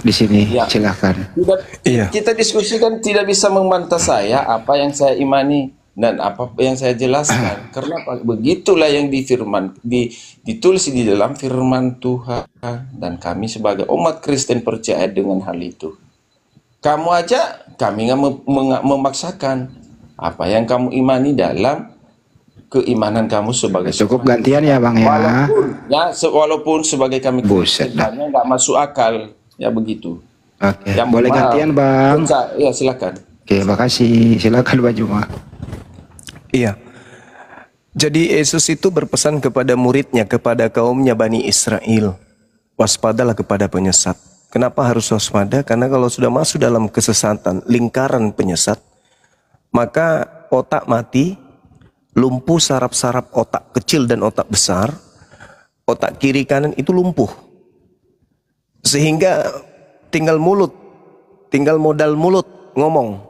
di sini. Ya, Silakan. Iya. kita diskusikan tidak bisa membantah saya apa yang saya imani dan apa yang saya jelaskan. Karena begitulah yang ditulis di dalam firman Tuhan, dan kami sebagai umat Kristen percaya dengan hal itu. Kamu aja, kami nggak memaksakan apa yang kamu imani dalam keimanan kamu sebagai Cukup gantian ya Bang ya. walaupun sebagai kami Buset Kristen dah. hanya nggak masuk akal ya begitu. Oke, Yang boleh gantian Bang. Ya silakan. Oke, makasih. Silakan Pak Juma. Iya. Jadi Yesus itu berpesan kepada muridnya, kepada kaumnya Bani Israel. Waspadalah kepada penyesat. Kenapa harus waspada? Karena kalau sudah masuk dalam kesesatan, lingkaran penyesat, maka otak mati, lumpuh saraf-saraf otak kecil dan otak besar, otak kiri kanan itu lumpuh. Sehingga tinggal mulut, tinggal modal mulut ngomong.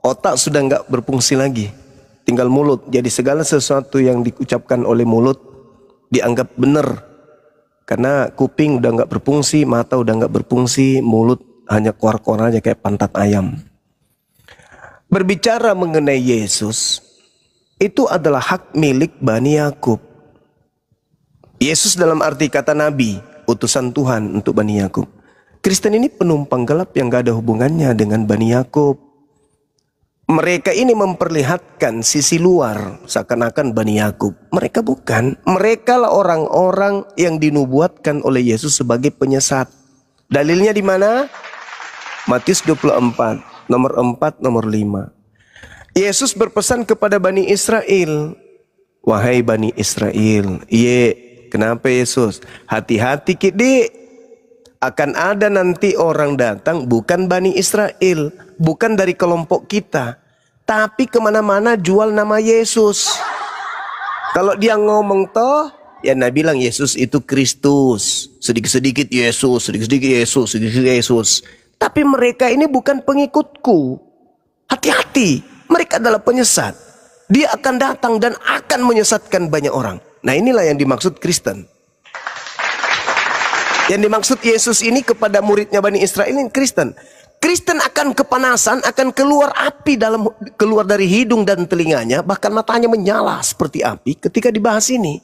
Otak sudah nggak berfungsi lagi, tinggal mulut. Jadi segala sesuatu yang diucapkan oleh mulut dianggap benar. Karena kuping udah nggak berfungsi, mata udah nggak berfungsi, mulut hanya keluar-keluar aja kayak pantat ayam. Berbicara mengenai Yesus, itu adalah hak milik Bani Yakub. Yesus dalam arti kata nabi, utusan Tuhan untuk Bani Yakub. Kristen ini penumpang gelap yang gak ada hubungannya dengan Bani Yakub. Mereka ini memperlihatkan sisi luar seakan-akan Bani Yakub. Mereka bukan. Mereka lah orang-orang yang dinubuatkan oleh Yesus sebagai penyesat. Dalilnya di mana? Matius 24, nomor 4, nomor 5. Yesus berpesan kepada Bani Israel. Wahai Bani Israel. Kenapa Yesus? Hati-hati Kidi. Akan ada nanti orang datang bukan Bani Israel, bukan dari kelompok kita, tapi kemana-mana jual nama Yesus. Kalau dia ngomong toh, ya Nabi bilang Yesus itu Kristus, sedikit-sedikit Yesus, sedikit-sedikit Yesus, sedikit-sedikit Yesus. Tapi mereka ini bukan pengikutku. Hati-hati, mereka adalah penyesat. Dia akan datang dan akan menyesatkan banyak orang. Nah inilah yang dimaksud Kristen. Yang dimaksud Yesus ini kepada muridnya Bani Israel ini Kristen. Kristen akan kepanasan, akan keluar api keluar dari hidung dan telinganya, bahkan matanya menyala seperti api ketika dibahas ini.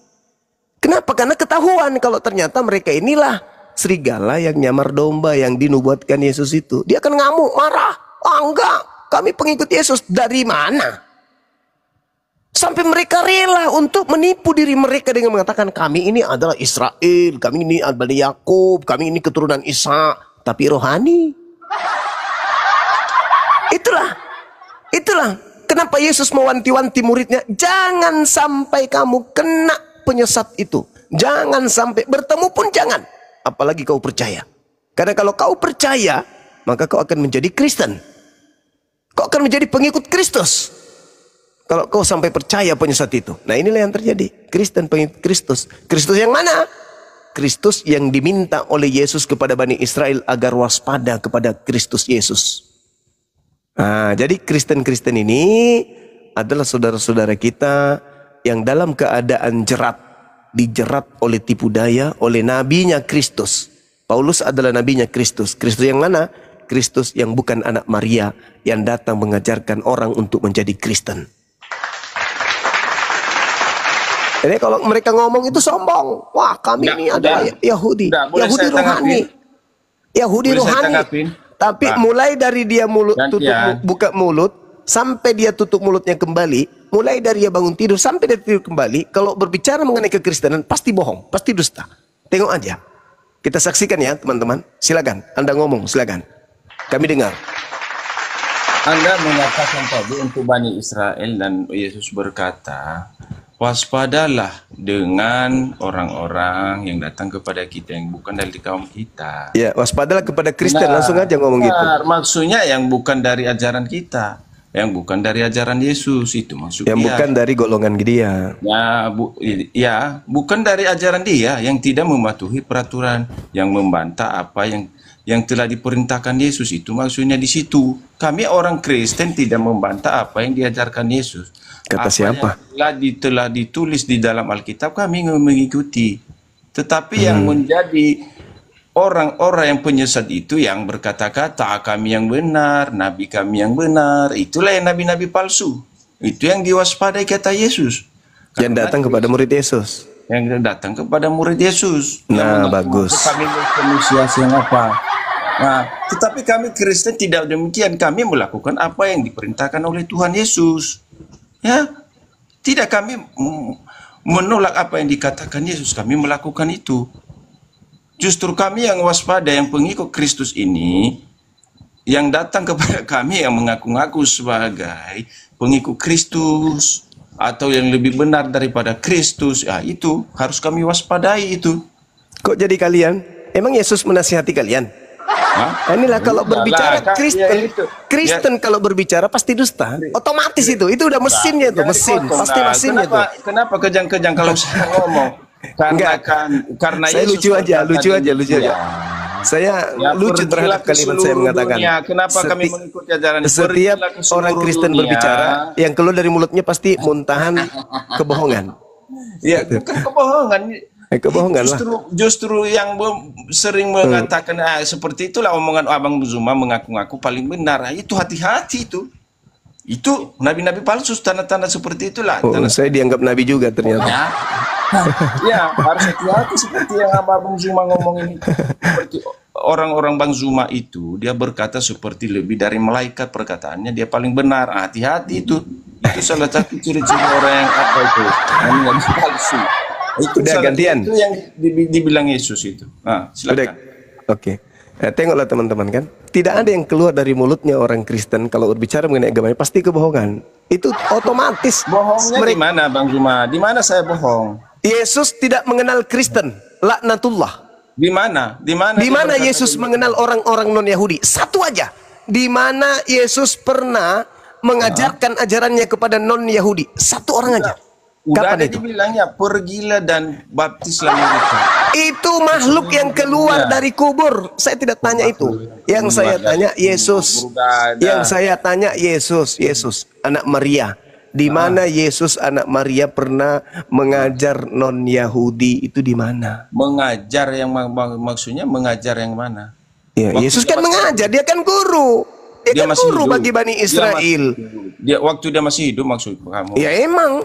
Kenapa? Karena ketahuan kalau ternyata mereka inilah serigala yang nyamar domba yang dinubuatkan Yesus itu. Dia akan ngamuk, marah. Enggak, kami pengikut Yesus. Dari mana? Sampai mereka rela untuk menipu diri mereka dengan mengatakan kami ini adalah Israel, kami ini adalah Yakub, kami ini keturunan Isa, tapi rohani. Itulah kenapa Yesus mewanti-wanti muridnya, jangan sampai kamu kena penyesat itu. Jangan sampai, bertemu pun jangan. Apalagi kau percaya. Karena kalau kau percaya, maka kau akan menjadi Kristen. Kau akan menjadi pengikut Kristus. Kalau kau sampai percaya penyesat itu. Nah inilah yang terjadi. Kristen pengikut Kristus. Kristus yang mana? Kristus yang diminta oleh Yesus kepada Bani Israel agar waspada kepada Kristus Yesus. Nah, jadi Kristen-Kristen ini adalah saudara-saudara kita yang dalam keadaan dijerat oleh tipu daya oleh nabinya Kristus. Paulus adalah nabinya Kristus. Kristus yang mana? Kristus yang bukan anak Maria, yang datang mengajarkan orang untuk menjadi Kristen. Jadi kalau mereka ngomong itu sombong. Wah, kami ini adalah Yahudi. Yahudi rohani. Yahudi rohani. Tapi mulai dari dia buka mulut sampai dia tutup mulutnya kembali, mulai dari dia bangun tidur sampai dia tidur kembali, kalau berbicara mengenai kekristenan pasti bohong, pasti dusta. Tengok aja. Kita saksikan ya, teman-teman. Silakan, Anda ngomong, silakan. Kami dengar. Anda mengatakan tadi untuk Bani Israel dan Yesus berkata, waspadalah dengan orang-orang yang datang kepada kita yang bukan dari kaum kita. Ya, waspadalah kepada Kristen, langsung aja ngomong gitu. Maksudnya yang bukan dari ajaran kita, yang bukan dari ajaran Yesus, itu maksudnya. Yang bukan dari golongan dia. Ya, bukan dari ajaran dia, yang tidak mematuhi peraturan, yang membantah apa yang telah diperintahkan Yesus, itu maksudnya di situ. Kami orang Kristen tidak membantah apa yang diajarkan Yesus. Kata apa siapa? Yang telah ditulis di dalam Alkitab kami mengikuti. Tetapi yang menjadi orang-orang yang penyesat itu yang berkata-kata kami yang benar, nabi kami yang benar, itulah yang nabi-nabi palsu. Itu yang diwaspadai kata Yesus. Yang datang kepada murid Yesus. Yang datang kepada murid Yesus. Nah, Yang bagus. Kami manusia yang apa? Nah, tetapi kami Kristen tidak demikian. Kami melakukan apa yang diperintahkan oleh Tuhan Yesus. Ya, tidak kami menolak apa yang dikatakan Yesus. Kami melakukan itu. Justru kami yang waspada, yang pengikut Kristus ini, yang datang kepada kami yang mengaku-ngaku sebagai pengikut Kristus atau yang lebih benar daripada Kristus, ya itu harus kami waspadai itu. Kok jadi kalian? Emang Yesus menasihati kalian? Hah? Inilah kalau berbicara Kak, Kristen, ya itu. Kristen kalau berbicara pasti dusta. Otomatis itu udah mesinnya tuh, mesin, pasti mesinnya tuh. Kenapa kejang-kejang kalau saya ngomong? Karena Saya Yesus lucu aja. Ya. Saya Ya, lucu terhadap pergilah ke kalimat saya seluruh mengatakan. dunia. Kenapa kami mengikuti ajaran ini? Setiap Pergilah ke seluruh orang Kristen dunia. berbicara, yang keluar dari mulutnya pasti muntahan kebohongan. Ya, bukan kebohongan. Kebohongan lah. Justru yang sering mengatakan seperti itulah omongan Abang Zuma mengaku-ngaku paling benar. Itu hati-hati itu. Itu nabi-nabi palsu, tanda-tanda seperti itulah. Oh, saya dianggap nabi juga ternyata. Ya. Ya, harus hati-hati seperti yang Abang Zuma ngomong ini. Seperti orang-orang Bang Zuma itu, dia berkata seperti lebih dari malaikat perkataannya, dia paling benar. Hati-hati itu. Itu salah satu ciri-ciri orang yang apa itu? Yang palsu. Itu udah gantian. Itu yang dibilang Yesus itu. Nah, silakan. Oke. Nah, tengoklah teman-teman kan. Tidak ada yang keluar dari mulutnya orang Kristen kalau berbicara mengenai agamanya pasti kebohongan. Itu otomatis. Bohongnya di mana Bang Zuma? Di mana saya bohong? Yesus tidak mengenal Kristen. Laknatullah. Di mana? Di mana? Di mana Yesus mengenal orang-orang non-Yahudi? Satu aja. Di mana Yesus pernah mengajarkan ajarannya kepada non-Yahudi? Satu orang aja. Udah Kapan ada itu? dibilangnya, pergilah dan baptislah mereka. Itu makhluk yang keluar dari kubur. Saya tidak tanya itu. Yang saya tanya Yesus. Yang saya tanya Yesus. Yesus, anak Maria. Di mana Yesus anak Maria pernah mengajar non-Yahudi itu di mana? Mengajar yang maksudnya mengajar yang mana? Ya, Yesus kan mengajar, dia kan guru. Dia kan guru bagi Bani Israel. Dia waktu dia masih hidup maksud kamu? Ya emang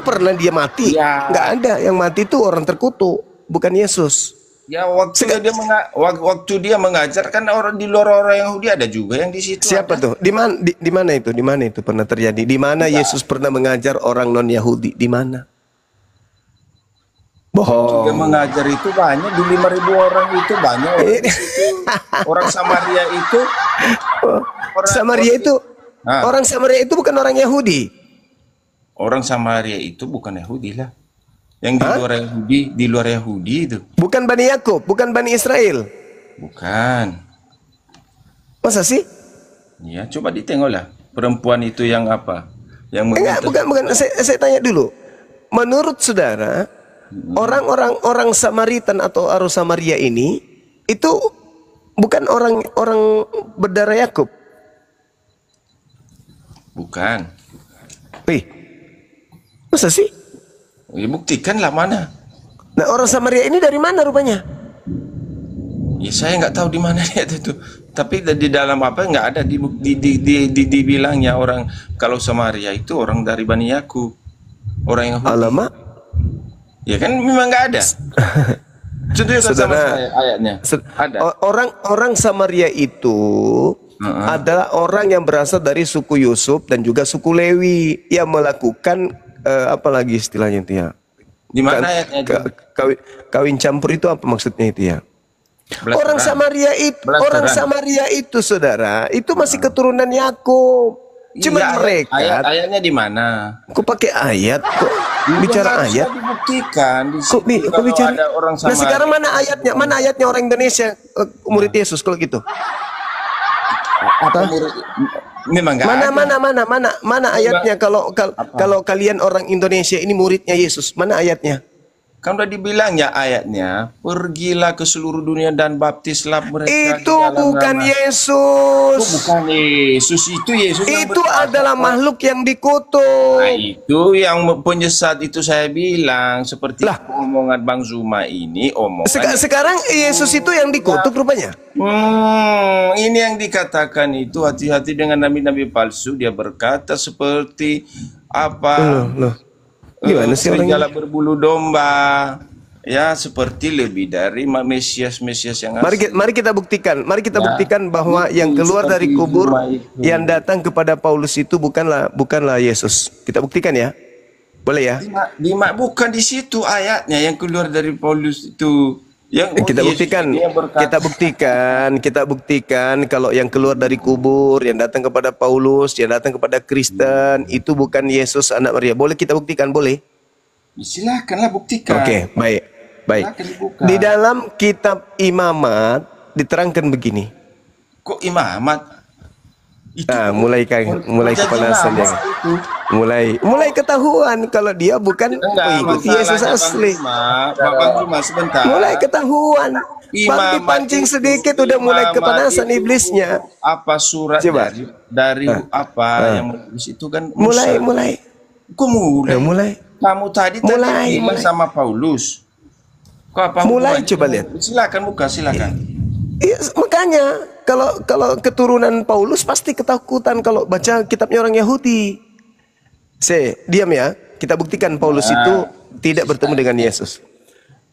pernah dia mati? Ya. Nggak ada. Yang mati itu orang terkutuk, bukan Yesus. Ya waktu dia mengajar kan orang di luar orang Yahudi ada juga yang di situ. Siapa ada. tuh? Di mana itu? Di mana itu pernah terjadi? Di mana Yesus pernah mengajar orang non Yahudi? Di mana? Bohong. Dia mengajar itu banyak di 5.000 orang itu banyak orang di situ. Orang Samaria itu. Orang Samaria itu bukan orang Yahudi. Orang Samaria itu bukan Yahudi lah. Yang di luar Yahudi itu. Bukan Bani Yakub, bukan Bani Israel. Bukan. Masa sih? Ya, coba ditengoklah perempuan itu yang apa? Yang enggak, bukan. Saya tanya dulu. Menurut saudara, orang Samaritan atau orang Samaria ini itu bukan orang berdarah Yakub. Bukan. Wih. Masa sih? Ya, buktikanlah mana. Nah, orang Samaria ini dari mana rupanya? Ya saya nggak tahu di mana dia itu. Tapi di dalam apa nggak ada dibilangnya orang kalau Samaria itu orang dari Bani Yakub. Orang yang Alamak. Ya kan memang nggak ada. Contohnya sama saya ayatnya. Ada. Orang Samaria itu adalah orang yang berasal dari suku Yusuf dan juga suku Lewi yang melakukan apa lagi istilahnya itu ya? Di mana ayatnya itu? Kawin campur itu apa maksudnya itu ya? Orang Samaria itu saudara, itu masih keturunan Yakub. Cuma iya, mereka. Ayatnya di mana? Kok pakai ayat? Kok bicara ayat? Dibuktikan. Kok bicara? Ada orang nah sekarang mana ayatnya? Mana ayatnya orang Indonesia murid Yesus kalau gitu? Apa murid? Memang nggak ada. Mana ayatnya kalau kalian orang Indonesia ini muridnya Yesus? Mana ayatnya? Kan udah dibilangnya ayatnya, pergilah ke seluruh dunia dan baptislah mereka di Itu dalam bukan nama. Yesus. Bukan Yesus, itu Yesus yang Itu berkata, adalah makhluk yang Nah, dikutuk. itu yang penyesat itu saya bilang, seperti Lah. omongan Bang Zuma ini, omongan Sekarang Yesus itu yang dikutuk rupanya. ini yang dikatakan itu, hati-hati dengan nabi-nabi palsu. Dia berkata seperti apa? Loh. Gimana sih orang serigala ini? berbulu domba, ya, seperti lebih dari Mesias yang Mari kita buktikan. Mari kita Ya, buktikan bahwa itu yang keluar dari seperti kubur, Zuma itu. yang datang kepada Paulus itu bukanlah Yesus. Kita buktikan ya. Boleh ya? bukan di situ ayatnya yang keluar dari Paulus itu. Yang Kita Yesus buktikan, ini yang berkata, kita buktikan kalau yang keluar dari kubur, yang datang kepada Paulus, yang datang kepada Kristen, itu bukan Yesus anak Maria. Boleh kita buktikan, boleh? silakanlah buktikan. Oke, baik. Silakan dibuka. Di dalam kitab Imamat diterangkan begini. Kok imamat? Itu Mulai perjanjian kepanasan lama ya. itu. Mulai ketahuan kalau dia bukan Enggak, pengikut Yesus masalahnya asli. Bang Zuma sebentar. Mulai ketahuan. Imamat Pancing itu- sedikit udah mulai imamat kepanasan itu iblisnya. Apa surat Coba. dari apa yang menulis itu kan Mulai. Kok mulai? Mulai. Kamu tadi Mulai. bilang sama Paulus. Kok apa Mulai, hubungannya? coba lihat. Silakan buka, silakan. Iya, makanya kalau keturunan Paulus pasti ketakutan kalau baca kitabnya orang Yahudi. Diam ya. Kita buktikan Paulus itu tidak bertemu dengan Yesus.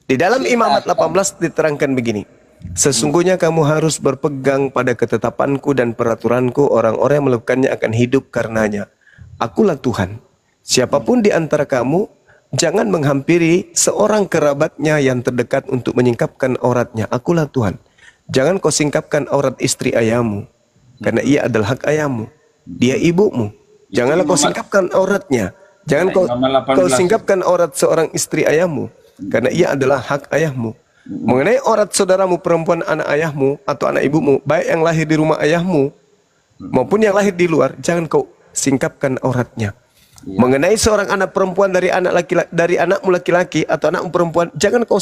Di dalam Imamat 18 diterangkan begini. Sesungguhnya kamu harus berpegang pada ketetapanku dan peraturanku, orang-orang yang melakukannya akan hidup karenanya. Akulah Tuhan. Siapapun di antara kamu, jangan menghampiri seorang kerabatnya yang terdekat untuk menyingkapkan auratnya. Akulah Tuhan. Jangan kau singkapkan aurat istri ayahmu, karena ia adalah hak ayahmu. Dia ibumu. Janganlah kau singkapkan auratnya. Jangan kau singkapkan aurat seorang istri ayahmu, karena ia adalah hak ayahmu. Mengenai aurat saudaramu perempuan anak ayahmu atau anak ibumu, baik yang lahir di rumah ayahmu maupun yang lahir di luar, jangan kau singkapkan auratnya. Mengenai seorang anak perempuan dari anakmu laki-laki atau anakmu perempuan, jangan kau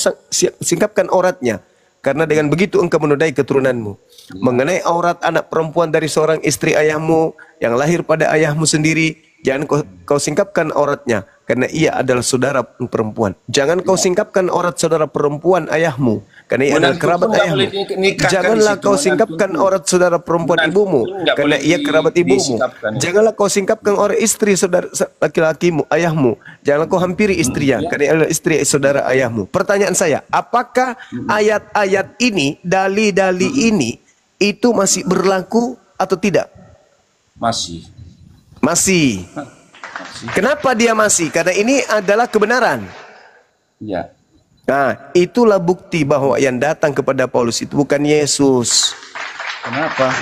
singkapkan auratnya, karena dengan begitu engkau menodai keturunanmu. Mengenai aurat anak perempuan dari seorang istri ayahmu yang lahir pada ayahmu sendiri, jangan kau singkapkan auratnya, karena ia adalah saudara perempuan. Jangan kau singkapkan aurat saudara perempuan ayahmu, karena ia adalah kerabat ayahmu. Janganlah kau singkapkan aurat saudara perempuan ibumu, karena ia kerabat ibumu. Janganlah kau singkapkan aurat istri saudara laki-lakimu, ayahmu. Janganlah kau hampiri istrinya, karena ia adalah istri saudara ayahmu. Pertanyaan saya, apakah ayat-ayat ini, dalil-dalil ini, itu masih berlaku atau tidak? Masih. Kenapa dia masih? Karena ini adalah kebenaran. Ya. Nah, itulah bukti bahwa yang datang kepada Paulus itu bukan Yesus. Kenapa?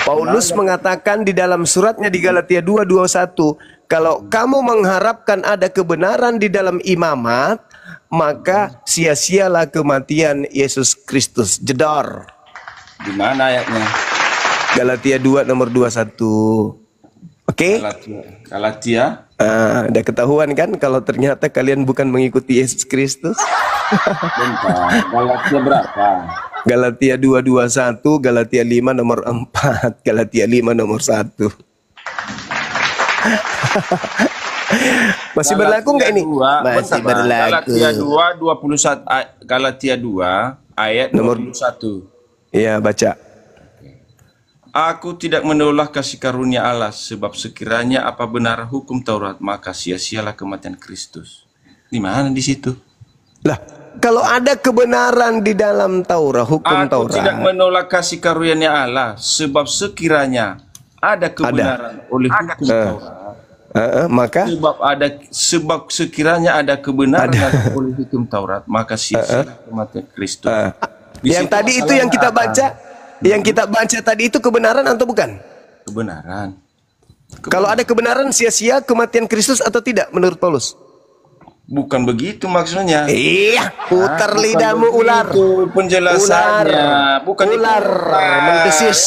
Paulus mengatakan di dalam suratnya di Galatia 2:21, kalau kamu mengharapkan ada kebenaran di dalam imamat, maka sia-sialah kematian Yesus Kristus. Jedor. Di mana ayatnya? Galatia 2 nomor 21. Oke? Galatia. Udah ketahuan kan kalau ternyata kalian bukan mengikuti Yesus Kristus? Bentar. Galatia berapa? Galatia 2:21, Galatia 5 nomor 4, Galatia 5 nomor 1. Masih berlaku nggak ini? Masih berlaku. Galatia 2:21, Galatia 2 ayat nomor 21. Iya, baca. Aku tidak menolak kasih karunia Allah, sebab sekiranya apa benar hukum Taurat, maka sia-sialah kematian Kristus. Di mana di situ? Lah, kalau ada kebenaran di dalam Taurat, hukum Aku Taurat. tidak menolak kasih karunia Allah, sebab sekiranya ada kebenaran oleh hukum Taurat. Maka sebab sekiranya ada kebenaran oleh hukum Taurat, maka sia-sialah kematian Kristus. Yang tadi itu yang kita baca, yang kita baca tadi itu kebenaran atau bukan? Kebenaran. Kalau ada kebenaran sia-sia kematian Kristus atau tidak menurut Paulus? Bukan begitu maksudnya. Iya, putar Bukan lidahmu ular. begitu penjelasannya. Bukan ular diputar. mendesis,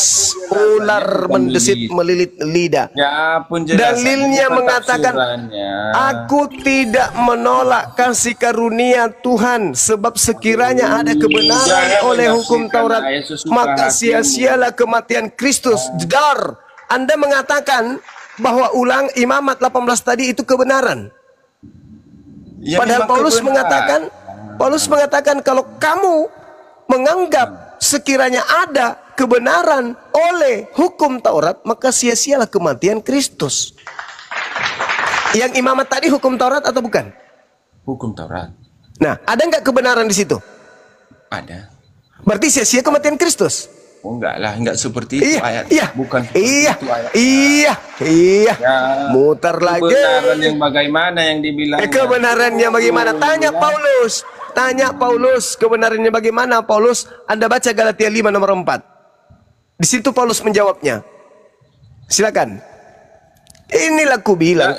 ular Bukan mendesit begitu. melilit lidah. Ya, penjelasannya, Dalilnya bukan mengatakan, tafsirannya. aku tidak menolak kasih karunia Tuhan, sebab sekiranya ada kebenaran Jangan oleh hukum menyaksikan Taurat, ayat sesuka maka hatimu. sia-sialah kematian Kristus. Jedar, Anda mengatakan bahwa ulang imamat 18 tadi itu kebenaran. Ya, Padahal memang kebenaran. Paulus mengatakan kalau kamu menganggap sekiranya ada kebenaran oleh hukum Taurat, maka sia-sialah kematian Kristus. Yang imamat tadi hukum Taurat atau bukan? Hukum Taurat. Nah, ada nggak kebenaran di situ? Ada. Berarti sia-sia kematian Kristus. Oh, enggak lah, enggak seperti itu Iya, ayat. iya, Bukan seperti iya, itu ayat. iya, iya. Ya, Mutar lagi. kebenaran yang bagaimana yang dibilang? Kebenarannya bagaimana? Tanya Paulus. Tanya Paulus, kebenarannya bagaimana Paulus? Anda baca Galatia 5 nomor 4. Di situ Paulus menjawabnya. Silakan. Inilah ku bilang,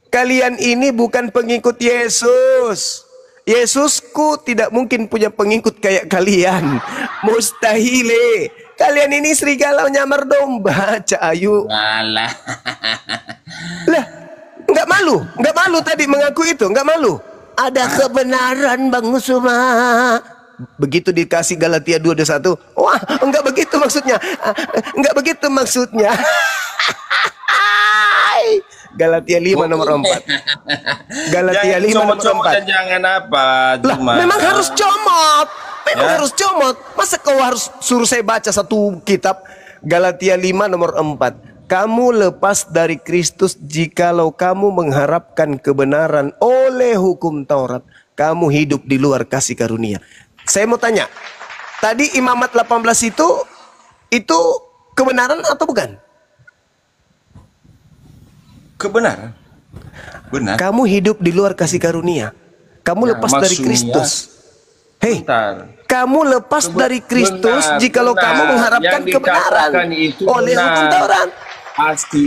kalian ini bukan pengikut Yesus. Yesusku tidak mungkin punya pengikut kayak kalian. Mustahil. Kalian ini serigala nyamar domba, Cak Ayu. Alah. Lah, nggak malu tadi mengaku itu, nggak malu. Ada kebenaran Bang Usuma. Begitu dikasih Galatia 2:21, wah, enggak begitu maksudnya. Enggak begitu maksudnya. Galatia 5 nomor 4. Galatia 5 nomor 4. Jangan apa, Lah, cuma. memang harus comot. Memang Ya. harus comot. Masa kau harus suruh saya baca satu kitab? Galatia 5 nomor 4. Kamu lepas dari Kristus jikalau kamu mengharapkan kebenaran oleh hukum Taurat. Kamu hidup di luar kasih karunia. Saya mau tanya. Tadi imamat 18 itu kebenaran atau bukan? Kebenaran. Benar. Kamu hidup di luar kasih karunia. Kamu Ya, lepas dari maksudnya- Kristus. Hei, Bentar. kamu lepas dari Kristus Benar, jikalau benar. kamu mengharapkan Yang kebenaran dikatakan itu oleh benar. hukum Taurat. Pasti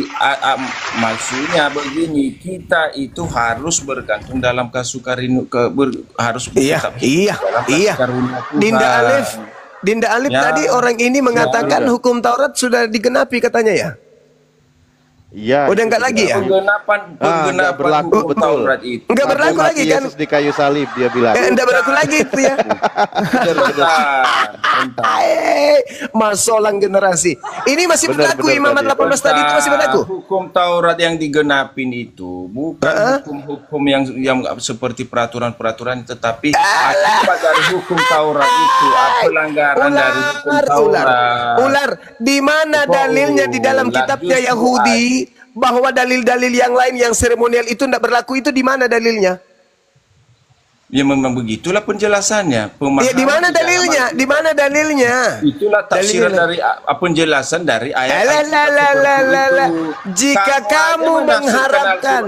maksudnya begini, kita itu harus bergantung dalam kasukarinu harus Iya, tetap iya, dalam iya. karunia Tuhan. Dinda Alif Ya. tadi orang ini mengatakan Ya. hukum Taurat sudah digenapi katanya ya. Iya. Udah itu enggak lagi ya? Pengganapan nggak berlaku, hukum betul. Taurat itu. Enggak berlaku Mati lagi kan? Yesus di kayu salib dia bilang. Enggak berlaku lagi itu ya. Bentar. Masolang generasi. Ini masih Benar, berlaku benar, imamat tadi. 18 tadi itu masih berlaku. Hukum Taurat yang digenapin itu bukan hukum-hukum yang seperti peraturan-peraturan, tetapi akibat dari hukum Taurat itu pelanggaran dari hukum Taurat. Ular. Di mana dalilnya di dalam kitabnya justru Yahudi bahwa dalil-dalil yang lain yang seremonial itu tidak berlaku, itu di mana dalilnya? Ya memang begitulah penjelasannya. Ya, di mana dalilnya? Di mana dalilnya? Itulah tafsiran Dalilnya. dari penjelasan dari ayat. Alalalalalala. Jika kamu mengharapkan,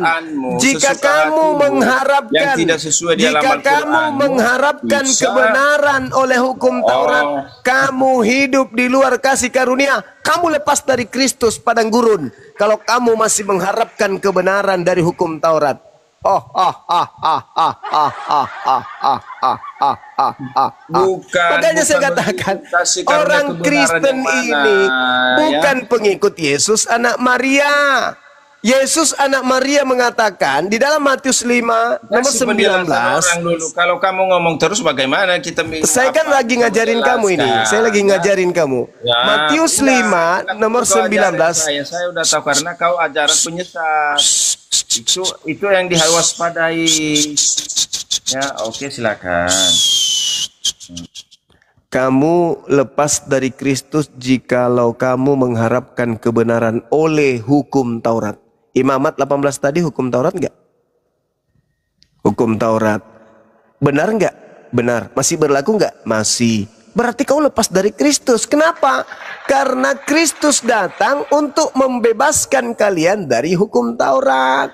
jika kamu mengharapkan, yang tidak sesuai di jika dalam kamu Al-Quranmu, mengharapkan bisa. kebenaran oleh hukum Taurat, kamu hidup di luar kasih karunia. Kamu lepas dari Kristus padang gurun. Kalau kamu masih mengharapkan kebenaran dari hukum Taurat. Bukan, Makanya saya bukan katakan begitu. Kasih karunia orang kebenaran Kristen yang mana, ini bukan pengikut Yesus anak Maria. Yesus anak Maria mengatakan di dalam Matius 5 nomor Kasih penjelasan 19. orang dulu. Kalau kamu ngomong terus bagaimana kita Saya kan lagi ngajarin kamu ini. Saya lagi ngajarin kamu. Ya, Matius enggak, 5 nomor kau ajarin 19. Saya udah tahu karena kau ajaran penyesat. Itu yang dihawaspadai. Ya, oke, silakan. Kamu lepas dari Kristus jikalau kamu mengharapkan kebenaran oleh hukum Taurat. Imamat 18 tadi hukum Taurat enggak? Hukum Taurat. Benar enggak? Benar. Masih berlaku enggak? Masih. Berarti kau lepas dari Kristus. Kenapa? Karena Kristus datang untuk membebaskan kalian dari hukum Taurat.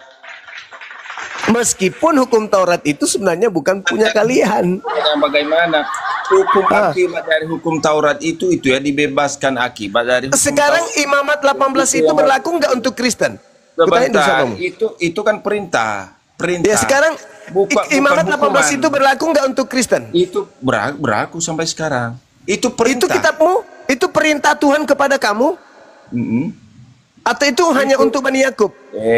Meskipun hukum Taurat itu sebenarnya bukan punya kalian. Dan bagaimana hukum akibat dari hukum Taurat itu ya dibebaskan akibat dari hukum Sekarang Taurat. imamat 18 itu berlaku enggak untuk Kristen? Kutanya dulu sama Sebentar, kamu. itu kan perintah. perintah. Ya sekarang imamat 18 hukuman. itu berlaku nggak untuk Kristen? Itu berlaku sampai sekarang. Itu Itu perintah. kitabmu? Itu perintah Tuhan kepada kamu? Mm-mm. Atau itu hanya untuk Bani Yakub?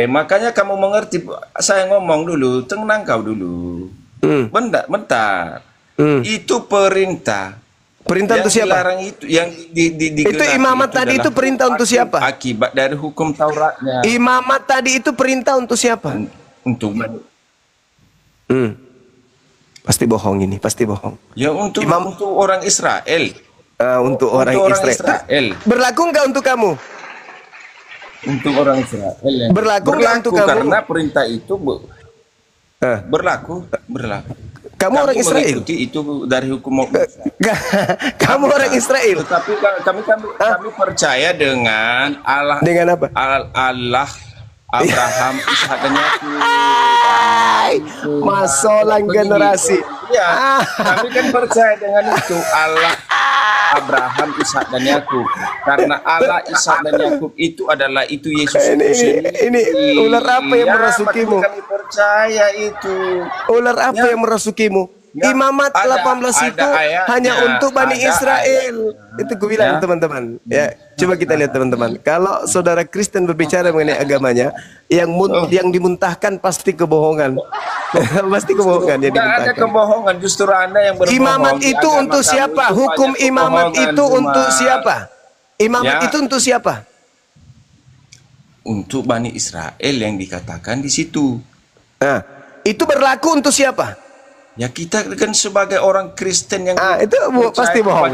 Makanya kamu mengerti. Saya ngomong dulu, tenang kau dulu. Bentar. Itu perintah. Perintah untuk siapa? Dilarang itu, yang Itu imamat tadi itu perintah untuk siapa? Akibat dari hukum Tauratnya. Imamat tadi itu perintah untuk siapa? Untuk Pasti bohong ini, pasti bohong. ya untuk orang Israel. Untuk orang Israel. Berlaku nggak untuk kamu? Untuk orang Israel. Berlaku nggak untuk kamu? Karena perintah itu berlaku. Kamu orang Israel? Mengikuti itu dari hukum Moses. Kamu orang Israel? Tetapi kami percaya dengan Allah. Dengan apa? Allah Abraham, Ishak dan Yakub. Masolang generasi. Ya, kami kan percaya dengan itu Allah Abraham, Ishak dan Yakub. Karena Allah, Ishak dan Yakub itu adalah itu Yesus. Ini ular apa yang merasukimu? Kami percaya itu. Ular apa yang merasukimu? Imamat 18 itu hanya untuk Bani Israel. Itu gue bilang teman-teman. Ya, coba kita lihat teman-teman. Kalau saudara Kristen berbicara mengenai agamanya, yang dimuntahkan pasti kebohongan. Pasti kebohongan yang dimuntahkan. Tidak ada kebohongan, justru Anda yang berbohong. Imamat itu untuk siapa? Hukum imamat itu untuk siapa? Imamat itu untuk siapa? Untuk Bani Israel yang dikatakan di situ. Nah, itu berlaku untuk siapa? Ya kita kan sebagai orang Kristen yang itu pasti bohong.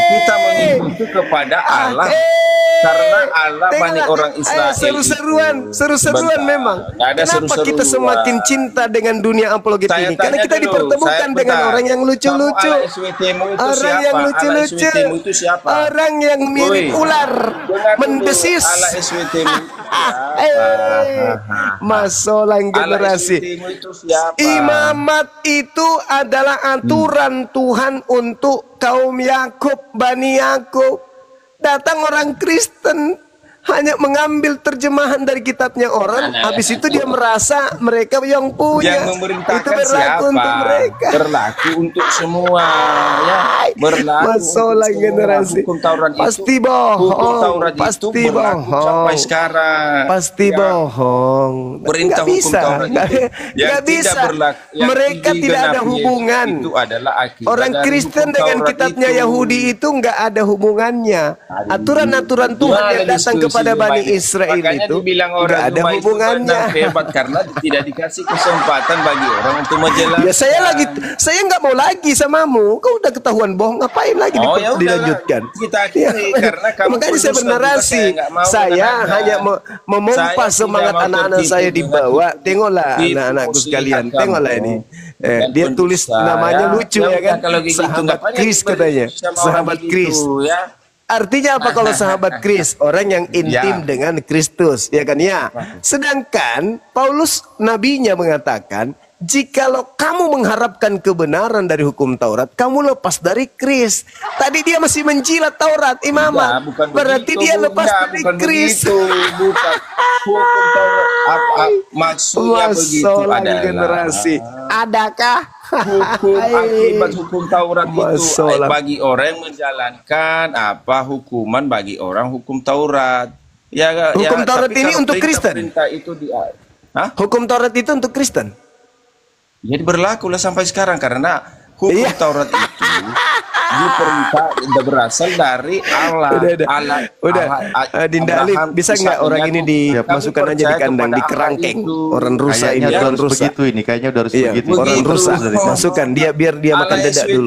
Kita mengikuti kepada Allah karena Allah banyak orang Israel. Seru-seruan memang. Kenapa kita semakin cinta dengan dunia apologet ini? Karena kita dipertemukan dengan orang yang lucu-lucu. Orang yang lucu-lucu. Orang yang mirip ular mendesis. Masolang generasi. Imamat itu adalah aturan Tuhan untuk kaum Yakub, Bani Yakub. Datang orang Kristen hanya mengambil terjemahan dari kitabnya orang, habis itu dia merasa mereka yang punya. Yang memerintahkan itu berlaku siapa? untuk mereka. Berlaku untuk semua, ya. Berlaku Masalah generasi. Hukum Taurat pasti itu, bohong. Hukum Taurat Pasti itu berlaku bohong. sampai sekarang. Pasti bohong. Perintah Nggak hukum bisa. Taurat itu Nggak bisa. Mereka tidak ada hubungan. Itu adalah orang Kristen dengan kitabnya Yahudi itu nggak ada hubungannya. Aturan-aturan Tuhan yang datang kepada Bani Israel itu nggak ada hubungannya. Hebat karena tidak dikasih kesempatan bagi orang untuk menjelaskan. Ya saya nggak mau lagi samamu. Kau udah ketahuan bohong, ngapain lagi dilanjutkan? Kita akhiri karena kamu makanya saya bernarasi. Saya hanya memompa semangat anak-anak saya di bawah. Tengoklah anak-anakku sekalian. Tengoklah ini. Dia tulis namanya lucu ya kan. Sahabat Kris katanya. Sahabat Kris. Artinya apa kalau sahabat Kris? Orang yang intim dengan Kristus, ya kan ya. Sedangkan Paulus nabinya mengatakan, jikalau kamu mengharapkan kebenaran dari hukum Taurat, kamu lepas dari Kris. Tadi dia masih menjilat Taurat, imamat. Berarti dia lepas dari Kris. Bukan hukum Taurat. Maksudnya begitu adalah generasi. Adakah akibat hukum Taurat itu bagi orang yang menjalankan hukuman bagi orang hukum Taurat. Hukum Taurat ini untuk Kristen. Hukum Taurat itu untuk Kristen. Jadi berlakulah sampai sekarang karena hukum Taurat itu diperintah berasal dari Allah. Dinda Alif, bisa nggak orang ini dimasukkan aja di kandang, di kerangkeng? Orang rusa ini, orang rusa. Begitu ini, kayaknya udah harus begitu. Orang rusa, masukkan dia biar dia makan dedak dulu.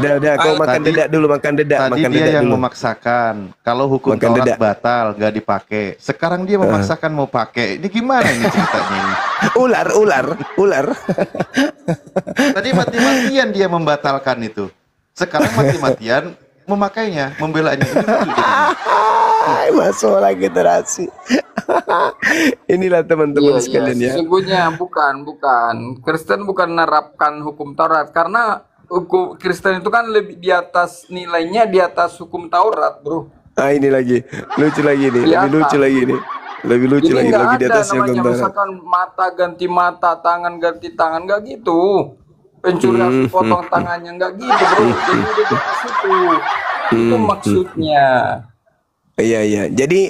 Udah, kau makan dedak dulu, makan dedak. Tadi dia yang memaksakan. Kalau hukum Taurat batal, nggak dipakai. Sekarang dia memaksakan mau pakai. Ini gimana ini ceritanya ini? Ular. Tadi mati-matian dia membatalkan itu. Sekarang mati-matian memakainya, membelanya. Masalah generasi. Inilah teman-teman sekalian ya. Sesungguhnya bukan. Kristen bukan menerapkan hukum Taurat karena hukum Kristen itu kan lebih di atas nilainya di atas hukum Taurat, bro. Ini lagi lucu lagi nih, lebih lucu lagi nih. Lebih lucu Ini lagi, nggak lagi di ada atasnya namanya hukum Taurat. misalkan mata ganti mata, tangan ganti tangan, nggak gitu. Pencuri harus potong tangannya, nggak gitu bro. Jadi udah di situ. Itu maksudnya. Iya iya. Jadi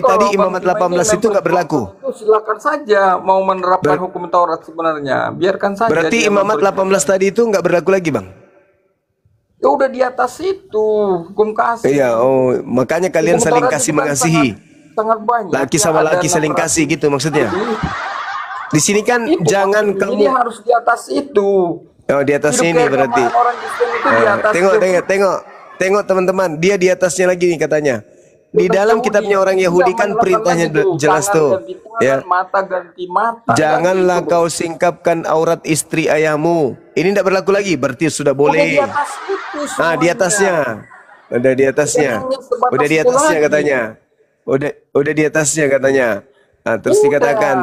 kalau tadi Imamat Bang Bima 18 itu nggak berlaku. itu silakan saja mau menerapkan hukum Taurat sebenarnya. Biarkan saja. Berarti dia Imamat memberikan. 18 tadi itu nggak berlaku lagi, Bang? Ya udah di atas itu hukum kasih. Iya, oh, makanya kalian Hukum saling Taurat kasih itu kan mengasihi. sangat banyak. Laki Ya, sama ada laki saling 600. kasih gitu maksudnya. Jadi, Di sini kan itu jangan maksudnya. kamu Ini harus di atas itu. oh di atas Hidup ini berarti. keagamaan orang Kristen itu di atas Tengok teman-teman, dia di atasnya lagi nih katanya. Di Bukan dalam Yahudi. kitabnya orang Yahudi Tidak kan menerapkan perintahnya lagi tuh, jelas tangan tuh. ganti tangan, Ya. mata ganti mata. Janganlah Ganti itu, kau singkapkan aurat istri ayahmu. Ini tidak berlaku lagi, berarti sudah Udah di boleh. atas itu Nah, semuanya. di atasnya. Udah di atasnya. Hanya sebatas Udah di itu atasnya lagi. katanya. Udah di atasnya katanya. Nah, terus Udah. dikatakan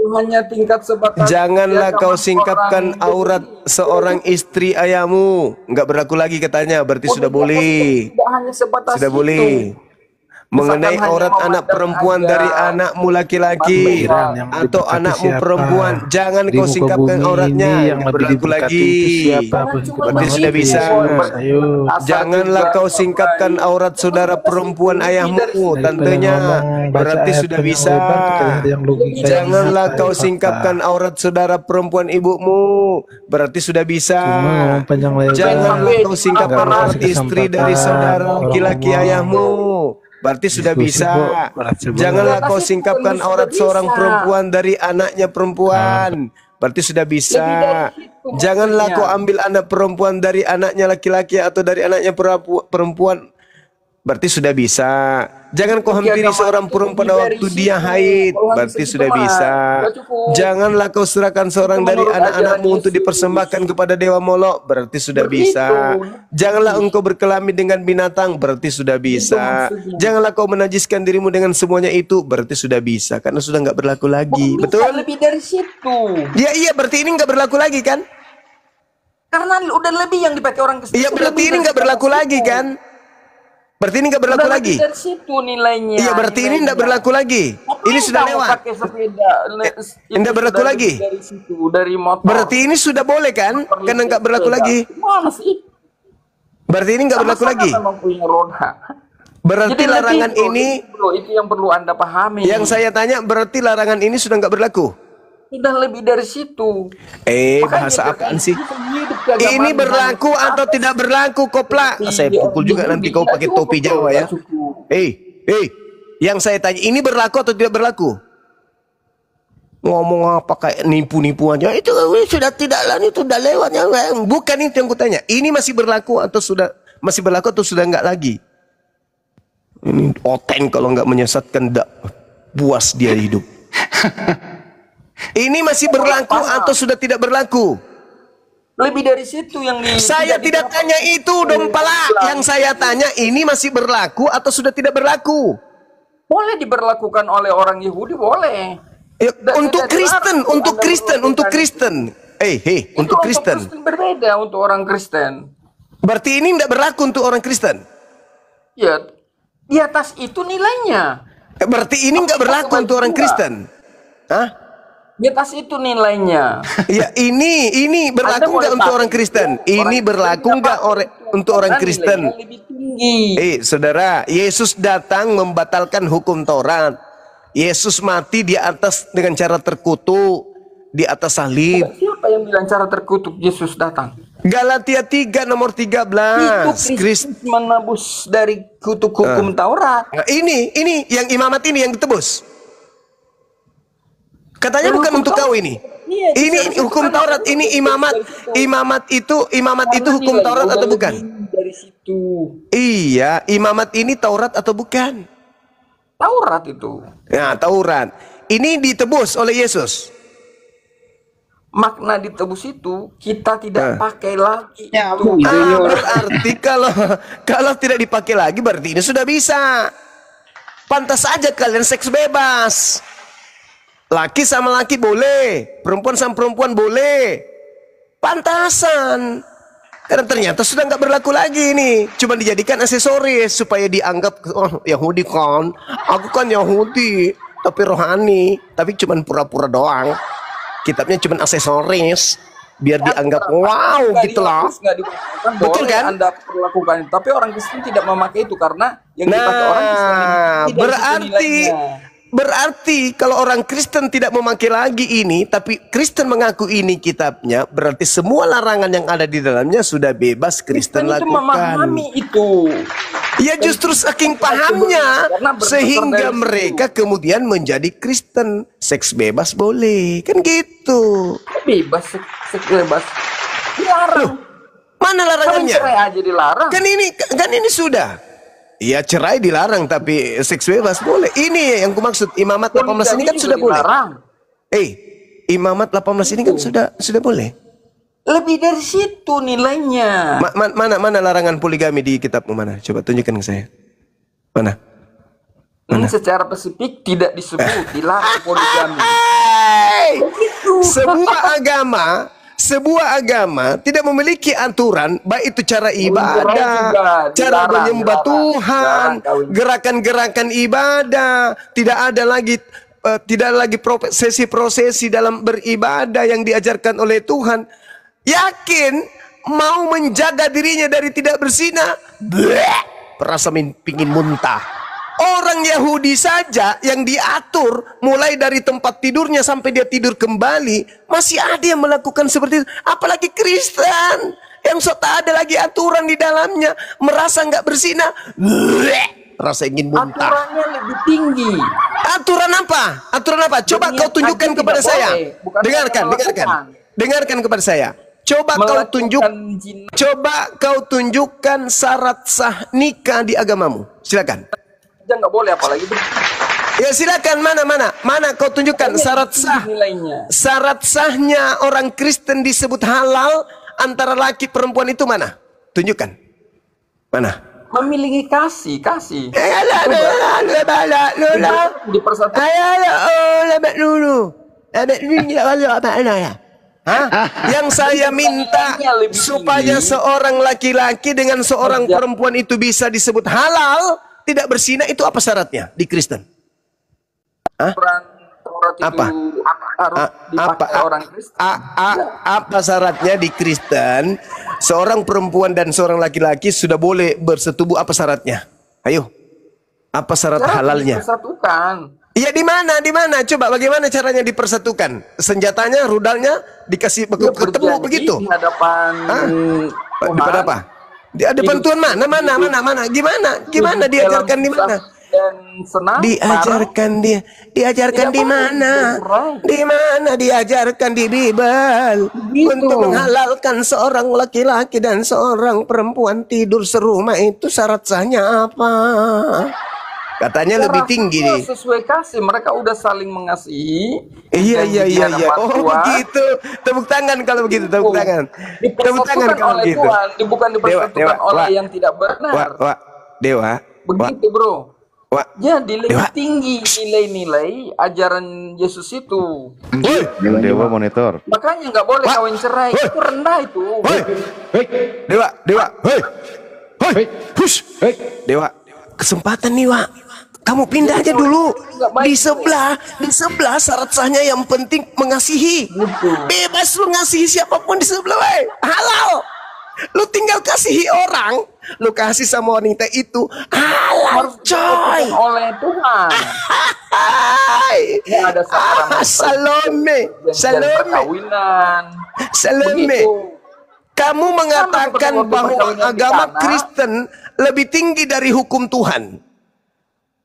Hanya tingkat sebatas janganlah kau keagamaan singkapkan orang aurat Yahudi. seorang istri ayahmu. Enggak berlaku lagi katanya, berarti Udah sudah di atas boleh. itu, tidak hanya sebatas Sudah itu. boleh. Mengenai Misalkan aurat hanya anak memandang perempuan aja. dari anakmu laki-laki Pikiran yang atau diberkati anakmu siapa? perempuan, jangan Di kau muka singkapkan bumi auratnya. ini yang Enggak lebih berlaku diberkati lagi. itu siapa? Berarti sudah bisa. Ayo. Janganlah kau singkapkan aurat saudara perempuan ayahmu, tantenya. Berarti sudah bisa. Janganlah kau singkapkan aurat saudara perempuan ibumu, berarti sudah bisa. Janganlah kau singkapkan aurat istri dari saudara laki-laki ayahmu, berarti sudah bisa. Janganlah kau singkapkan aurat seorang perempuan dari anaknya perempuan, berarti sudah bisa. Janganlah kau ambil anak perempuan dari anaknya laki-laki atau dari anaknya perempuan, berarti sudah bisa. Jangan kau hampiri seorang perempuan pada waktu dia haid, berarti sudah bisa. Janganlah kau serahkan seorang dari anak-anakmu untuk dipersembahkan kepada dewa Molok, berarti sudah bisa. Janganlah engkau berkelamin dengan binatang, berarti sudah bisa. Janganlah kau menajiskan dirimu dengan semuanya itu, berarti sudah bisa, karena sudah nggak berlaku lagi. Bisa Betul? lebih dari situ. Ya iya, berarti ini nggak berlaku lagi kan? Karena udah lebih yang dipakai orang Kristen. Iya, berarti ini nggak berlaku lagi kan? Berarti ini nggak berlaku Udah lagi. lebih dari situ nilainya. Iya, berarti ini nggak berlaku lagi. Ini sudah lewat. Pakai sepeda. Nggak berlaku sudah lagi. lebih dari situ, dari motor. Berarti ini sudah boleh kan? Karena nggak berlaku lagi. Mana sih? Berarti ini nggak berlaku Sama-sama lagi. memang punya roda. Berarti Jadi lebih, larangan bro, ini, bro, itu yang perlu Anda pahami. yang saya tanya, berarti larangan ini sudah nggak berlaku. Sudah lebih dari situ. Bahasa apaan sih? Ini Ini berlaku atau tidak berlaku, kopla? Saya pukul juga nanti kau pakai topi Jawa ya. Yang saya tanya, ini berlaku atau tidak berlaku? Ngomong apa kayak nipu-nipu aja. Itu sudah tidak lah, itu sudah lewat. Bukan itu yang kutanya. Ini masih berlaku atau sudah nggak lagi? Ini oteng kalau nggak menyesatkan, tidak puas dia hidup. Ini masih berlaku atau sudah tidak berlaku? Lebih dari situ yang Saya tidak tanya itu, Dompala. Yang saya tanya, ini masih berlaku atau sudah tidak berlaku? boleh diberlakukan oleh orang Yahudi, boleh. Ya, untuk Tidak Kristen, dilarang untuk Anda Kristen, untuk melakukan Kristen. itu. Untuk Itu Kristen. berbeda untuk orang Kristen. Berarti ini tidak berlaku untuk orang Kristen. Ya, di atas itu nilainya. Berarti ini nggak berlaku untuk orang Kristen. Hah? Di atas itu nilainya. Ya, ini berlaku Anda nggak boleh untuk pakai orang Kristen? itu. Ini Orang berlaku Kristen nggak dapat itu. untuk orang Karena Kristen? nilainya lebih tinggi. Saudara, Yesus datang membatalkan hukum Taurat. Yesus mati di atas dengan cara terkutuk di atas salib. Siapa yang bilang cara terkutuk Yesus datang? Galatia 3 nomor 13. Itu Kristus menebus dari kutuk hukum Taurat. Nah, ini yang imamat ini yang ditebus. Katanya Yang bukan hukum untuk Taurat. kau ini. Iya, Ini bisa hukum disebutkan Taurat, dari ini situ. imamat itu hukum Karena Taurat nilainya atau udah bukan? lebih dari situ. Iya, imamat ini Taurat atau bukan? Taurat itu. Nah, Taurat. Ini ditebus oleh Yesus. Makna ditebus itu kita tidak pakai lagi itu. Berarti kalau tidak dipakai lagi berarti ini sudah bisa. Pantas saja kalian seks bebas. Laki sama laki boleh, perempuan sama perempuan boleh. Pantasan. Karena ternyata sudah nggak berlaku lagi ini. Cuma dijadikan aksesoris supaya dianggap, oh Yahudi kan, aku kan Yahudi, tapi rohani, tapi cuma pura-pura doang. Kitabnya cuma aksesoris, biar dianggap wow gitu loh. Betul kan? Anda perlakukan, tapi orang Kristen tidak memakai itu karena yang dipakai orang Kristen tidak berarti kalau orang Kristen tidak memakai lagi ini, tapi Kristen mengaku ini kitabnya, berarti semua larangan yang ada di dalamnya sudah bebas Kristen lakukan. Memahami itu. Ya justru saking pahamnya, sehingga mereka kemudian menjadi Kristen. Seks bebas boleh, kan gitu. Bebas, seks bebas. Dilarang. Mana larangannya? Cerai aja dilarang. Kan ini sudah. Iya, cerai dilarang, tapi seks bebas boleh. Ini yang kumaksud, imamat 18 ini kan sudah boleh. Imamat 18 ini kan sudah boleh. Lebih dari situ nilainya. Mana larangan poligami di kitabmu mana? Coba tunjukkan ke saya. Mana? Ini secara spesifik tidak disebut dilarang poligami. Sebuah agama tidak memiliki aturan, baik itu cara ibadah, cara menyembah Tuhan, gerakan-gerakan ibadah, tidak ada lagi prosesi dalam beribadah yang diajarkan oleh Tuhan. Yakin mau menjaga dirinya dari tidak berzina, perasa pingin muntah. Orang Yahudi saja yang diatur mulai dari tempat tidurnya sampai dia tidur kembali, masih ada yang melakukan seperti itu. Apalagi Kristen yang tak ada lagi aturan di dalamnya, merasa nggak berzina, rasa ingin muntah. Aturannya lebih tinggi. Aturan apa? Aturan apa? Coba kau tunjukkan kepada saya. Dengarkan kepada saya. Coba kau tunjukkan syarat sah nikah di agamamu. Silakan. Nggak boleh apalagi. Ya silakan, mana kau tunjukkan syarat sah. Syarat sahnya orang Kristen disebut halal antara laki perempuan itu mana? Tunjukkan. Mana? Memiliki kasih. Yang saya minta supaya seorang laki-laki dengan seorang perempuan itu bisa disebut halal, tidak berzina, itu apa syaratnya di Kristen? Apa syaratnya di Kristen? Seorang perempuan dan seorang laki-laki sudah boleh bersetubuh, apa syaratnya? Ayo. Apa syarat halalnya? Iya, di mana? Coba bagaimana caranya dipersatukan? Senjatanya, rudalnya dikasih ketemu begitu. Di hadapan apa? Di hadapan Tuhan mana? Gimana diajarkan di mana? Diajarkan di mana? Di mana diajarkan di Bible untuk menghalalkan seorang laki-laki dan seorang perempuan tidur serumah, itu syarat sahnya apa? Katanya lebih tinggi nih. Sesuai kasih, mereka udah saling mengasihi. Iya. Oh begitu. Tepuk tangan kalau begitu, tepuk tangan. Tepuk tangan kalau begitu. Bukan dipersatukan oleh yang tidak benar. Dewa. Begitu bro. Jadi lebih tinggi nilai-nilai ajaran Yesus itu. Dewa monitor. Makanya nggak boleh kawin cerai. Itu rendah itu. Dewa. Dewa. Kesempatan nih, Wak. Kamu pindah aja dulu. Di sebelah syarat sahnya yang penting mengasihi. Bebas lu ngasihi siapapun di sebelah, wey. Halal. Lu tinggal kasihi orang, lu kasih sama wanita itu halal, coy. Oleh Tuhan. Ada Salome. Kamu mengatakan bahwa agama Kristen lebih tinggi dari hukum Tuhan.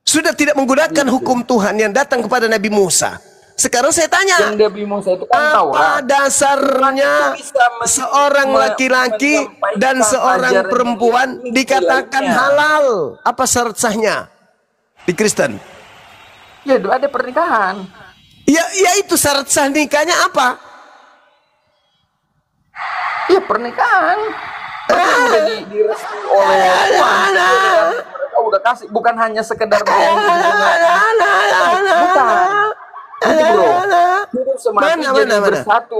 Sudah tidak menggunakan hukum Tuhan yang datang kepada Nabi Musa. Sekarang saya tanya, apa dasarnya seorang laki-laki dan seorang perempuan dikatakan halal? Apa syarat sahnya di Kristen? Ya, ada pernikahan. Ya itu syarat sah nikahnya apa? Ya pernikahan. Udah direstui oleh Tuhan. Mereka udah kasih, bukan hanya sekedar bukan.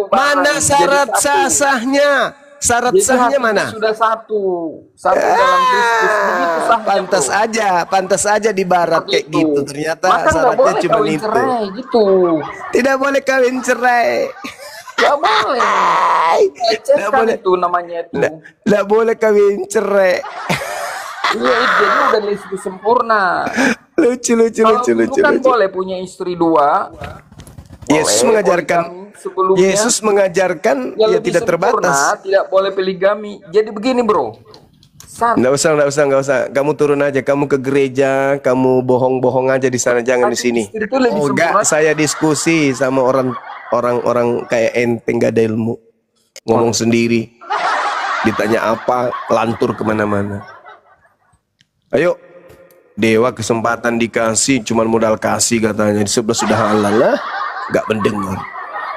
Mana syarat sahnya? syarat Jadi sahnya hatinya mana? sudah satu dalam Kristus. Begitu sahnya, Pantas aja di barat kayak gitu. Ternyata Maka nggak syaratnya boleh cuma kawin itu. cerai gitu. Tidak boleh kawin cerai. Gak boleh. Nggak boleh. Itu namanya itu. Nggak boleh kawin cerai. Iya, jadi udah istri sempurna. Lucu. Kalau dulu kan boleh punya istri 2. Yesus Boleh, mengajarkan, poligami sebelumnya. Yesus mengajarkan Yang ya lebih tidak sempurna, terbatas. tidak boleh poligami. Jadi begini bro. Nggak usah. Kamu turun aja. Kamu ke gereja, kamu bohong-bohong aja di sana, jangan di sini. Istri itu lebih Oh sempurna. enggak, saya diskusi sama orang kayak ente nggak ada ilmu, ngomong sendiri. Ditanya apa, lantur kemana-mana. Ayo, dewa kesempatan dikasih, cuman modal kasih katanya. Di sebelah sudah halal lah, nggak mendengar.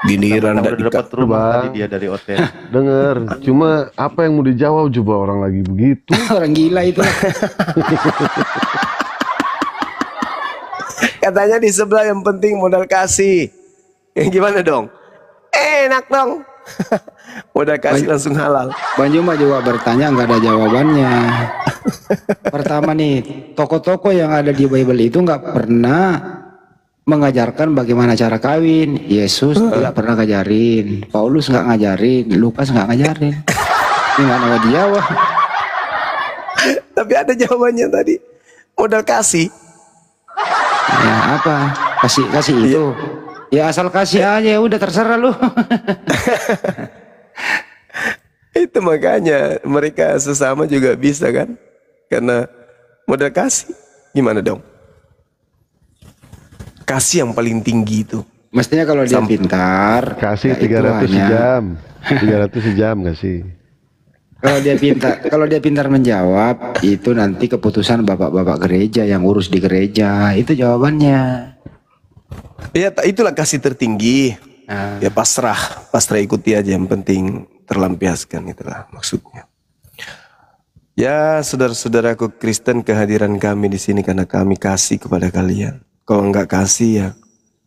Giliran Udah nggak dapat rumah Bang. tadi dia dari hotel. Dengar, cuma apa yang mau dijawab coba orang lagi begitu. Orang gila itu. Katanya di sebelah yang penting modal kasih. Gimana dong? Enak dong. Modal kasih langsung halal. Bang Juma juga bertanya nggak ada jawabannya. Pertama nih, toko-toko yang ada di Bible itu nggak pernah mengajarkan bagaimana cara kawin. Yesus tidak pernah ngajarin, Paulus nggak ngajarin, Lukas nggak ngajarin. Gimana mau dijawab? Tapi ada jawabannya tadi. Modal kasih. Ya apa? Kasih itu. Ya asal kasih aja, udah terserah lu. Itu makanya mereka sesama juga bisa kan? Karena modal kasih. Gimana dong? Kasih yang paling tinggi itu. Mestinya kalau dia pintar, Kasih ya itu 300 hanya- sejam. 300 sejam kasih. Kalau dia pintar menjawab, itu nanti keputusan bapak-bapak gereja yang urus di gereja. Itu jawabannya. Ya itulah kasih tertinggi. Nah, Ya pasrah ikuti aja, yang penting terlampiaskan, itulah maksudnya. Ya saudara-saudaraku Kristen, kehadiran kami di sini karena kami kasih kepada kalian. Kalau nggak kasih ya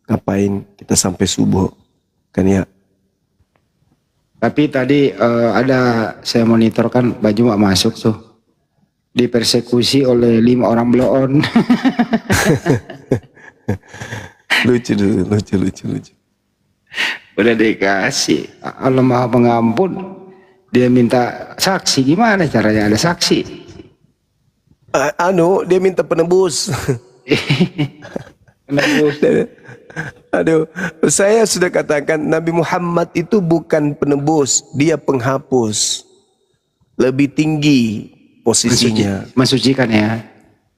ngapain kita sampai subuh kan ya. tapi tadi ada saya monitor kan baju mak masuk tuh dipersekusi oleh 5 orang bloon. Lucu. Udah dikasih Allah Maha Pengampun, dia minta saksi. Gimana caranya ada saksi? Dia minta penebus. Aduh, saya sudah katakan Nabi Muhammad itu bukan penebus, dia penghapus. Lebih tinggi posisinya. Mensucikan ya.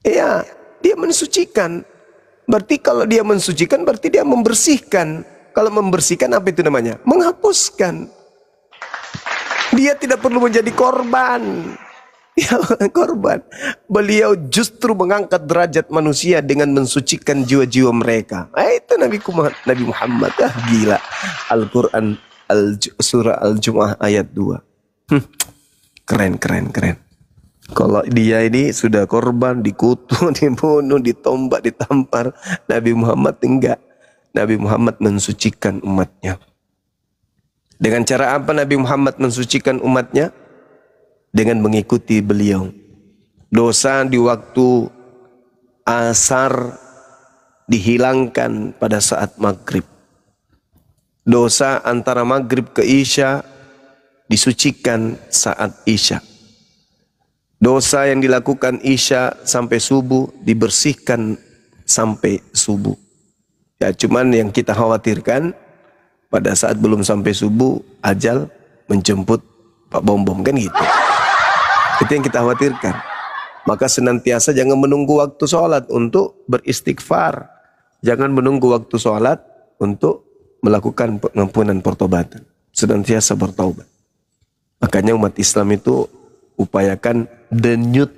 Iya, dia mensucikan. Berarti kalau dia mensucikan berarti dia membersihkan. Kalau membersihkan apa itu namanya? Menghapuskan. Dia tidak perlu menjadi korban. Ya, korban. Beliau justru mengangkat derajat manusia dengan mensucikan jiwa-jiwa mereka. Itu Nabi Muhammad. Gila. Al-Quran surah Al-Jumu'ah ayat 2. Keren. Kalau dia ini sudah korban, dikutuk, dibunuh, ditombak, ditampar. Nabi Muhammad enggak. Nabi Muhammad mensucikan umatnya. Dengan cara apa Nabi Muhammad mensucikan umatnya? Dengan mengikuti beliau. Dosa di waktu asar dihilangkan pada saat maghrib. Dosa antara maghrib ke isya disucikan saat isya. Dosa yang dilakukan isya sampai subuh dibersihkan sampai subuh. Ya cuman yang kita khawatirkan pada saat belum sampai subuh ajal menjemput Pak Bom-Bom kan gitu. Itu yang kita khawatirkan. Maka senantiasa jangan menunggu waktu sholat untuk beristighfar. Jangan menunggu waktu sholat untuk melakukan pengampunan pertobatan. Senantiasa bertaubat. Makanya umat Islam itu upayakan denyut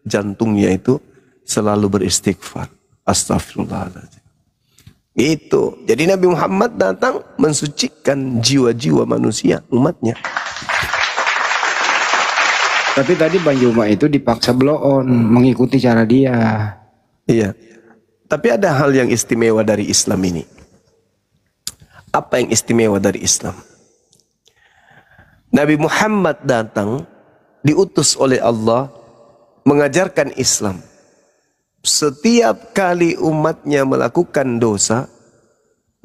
jantungnya itu selalu beristighfar. Astagfirullahaladzim. Itu. Jadi Nabi Muhammad datang mensucikan jiwa-jiwa manusia, umatnya. Tapi tadi Bang Juma itu dipaksa bloon mengikuti cara dia. Iya. Tapi ada hal yang istimewa dari Islam ini. Apa yang istimewa dari Islam? Nabi Muhammad datang, diutus oleh Allah, mengajarkan Islam. Setiap kali umatnya melakukan dosa,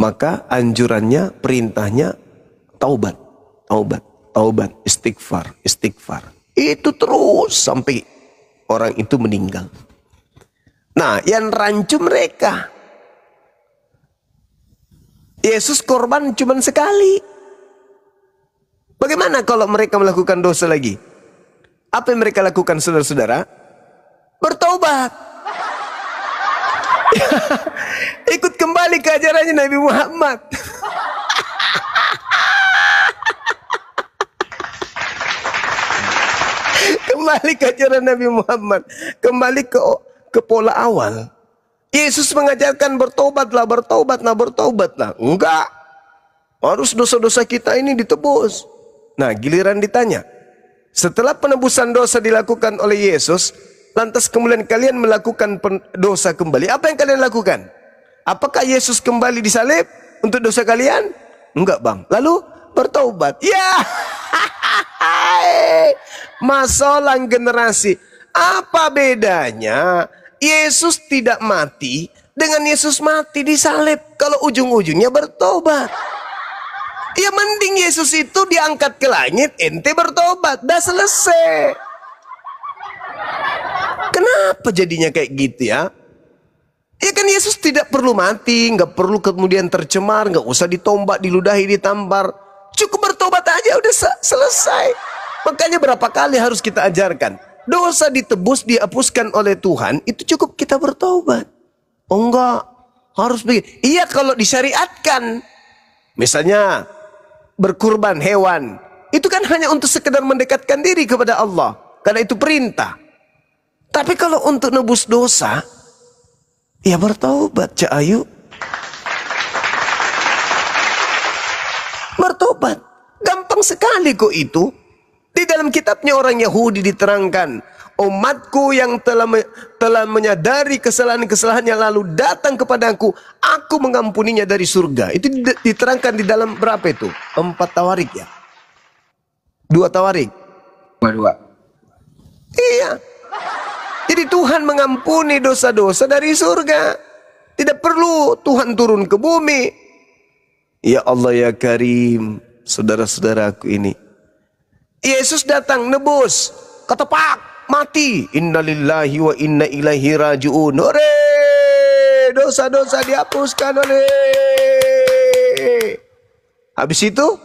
maka anjurannya, perintahnya, taubat, taubat, taubat, istighfar, istighfar. Itu terus sampai orang itu meninggal. Nah, yang rancu mereka. Yesus korban cuma sekali. Bagaimana kalau mereka melakukan dosa lagi? Apa yang mereka lakukan, saudara-saudara? Bertobat. Ikut kembali ke ajarannya Nabi Muhammad. Kembali ke ajaran Nabi Muhammad. Kembali ke pola awal. Yesus mengajarkan bertobatlah, bertobatlah, bertobatlah. Enggak. Harus dosa-dosa kita ini ditebus. Nah, giliran ditanya. Setelah penebusan dosa dilakukan oleh Yesus, lantas kemudian kalian melakukan dosa kembali. Apa yang kalian lakukan? Apakah Yesus kembali disalib untuk dosa kalian? Enggak, Bang. Lalu bertobat. Ya. Masalah generasi. Apa bedanya Yesus tidak mati dengan Yesus mati disalib kalau ujung-ujungnya bertobat? Ya mending Yesus itu diangkat ke langit, ente bertobat, dah selesai. Kenapa jadinya kayak gitu ya? Ya kan Yesus tidak perlu mati, nggak perlu kemudian tercemar, nggak usah ditombak, diludahi, ditampar. Cukup bertobat aja udah selesai. Makanya berapa kali harus kita ajarkan. Dosa ditebus, dihapuskan oleh Tuhan, itu cukup kita bertobat. Oh enggak, harus begitu. Iya kalau disyariatkan. Misalnya berkurban hewan. Itu kan hanya untuk sekedar mendekatkan diri kepada Allah. Karena itu perintah. Tapi kalau untuk nebus dosa, ya bertobat, Cak Ayu. Bertobat. Gampang sekali kok itu. Di dalam kitabnya orang Yahudi diterangkan, umatku yang telah menyadari kesalahan-kesalahannya lalu datang kepadaku, aku mengampuninya dari surga. Itu diterangkan di dalam berapa itu? 4 tawarik ya? 2 tawarik? 2. Iya. Jadi Tuhan mengampuni dosa-dosa dari surga. Tidak perlu Tuhan turun ke bumi. Ya Allah ya Karim, saudara-saudaraku ini. Yesus datang nebus, ketepak, mati. Innalillahi wa inna ilaihi raji'un. Hore! Dosa-dosa dihapuskan oleh. Habis itu?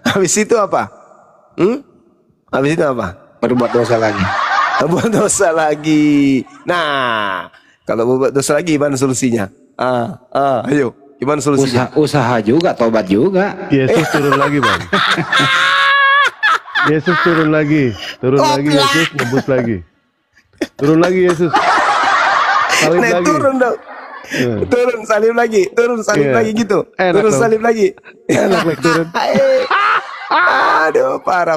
Habis itu apa? Habis itu apa? Berbuat dosa lagi. Berbuat dosa lagi. Nah, kalau berbuat dosa lagi gimana solusinya? Ayo, gimana solusinya? Usaha juga, tobat juga. Yesus turun lagi, Bang. Yesus turun lagi Yesus nebus lagi. Turun lagi Yesus. Salib lagi. Turun dong. Turun salib lagi, turun salib lagi gitu. Enak turun dong. salib lagi. Enak turun. Aduh, parah.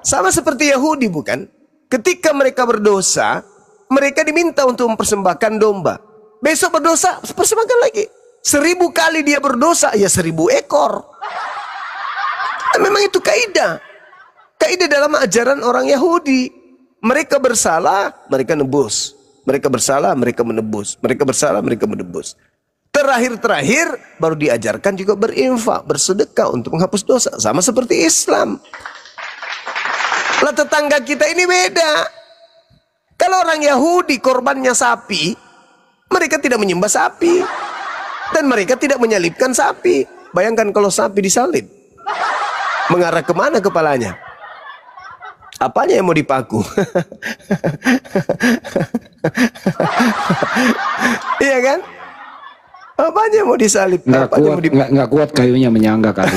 Sama seperti Yahudi bukan? Ketika mereka berdosa, mereka diminta untuk mempersembahkan domba. Besok berdosa, persembahkan lagi. 1000 kali dia berdosa, ya 1000 ekor. Memang itu kaidah. Kaidah dalam ajaran orang Yahudi. Mereka bersalah, mereka nebus. Mereka bersalah, mereka menebus. Mereka bersalah, mereka menebus. Terakhir baru diajarkan juga berinfak, bersedekah untuk menghapus dosa. Sama seperti Islam. Lah tetangga kita ini beda. Kalau orang Yahudi korbannya sapi, mereka tidak menyembah sapi. Dan mereka tidak menyalibkan sapi. Bayangkan kalau sapi disalib. Mengarah kemana kepalanya? Apanya yang mau dipaku? Iya kan? Apanya yang mau disalib? Nggak kuat kayunya menyangga kali.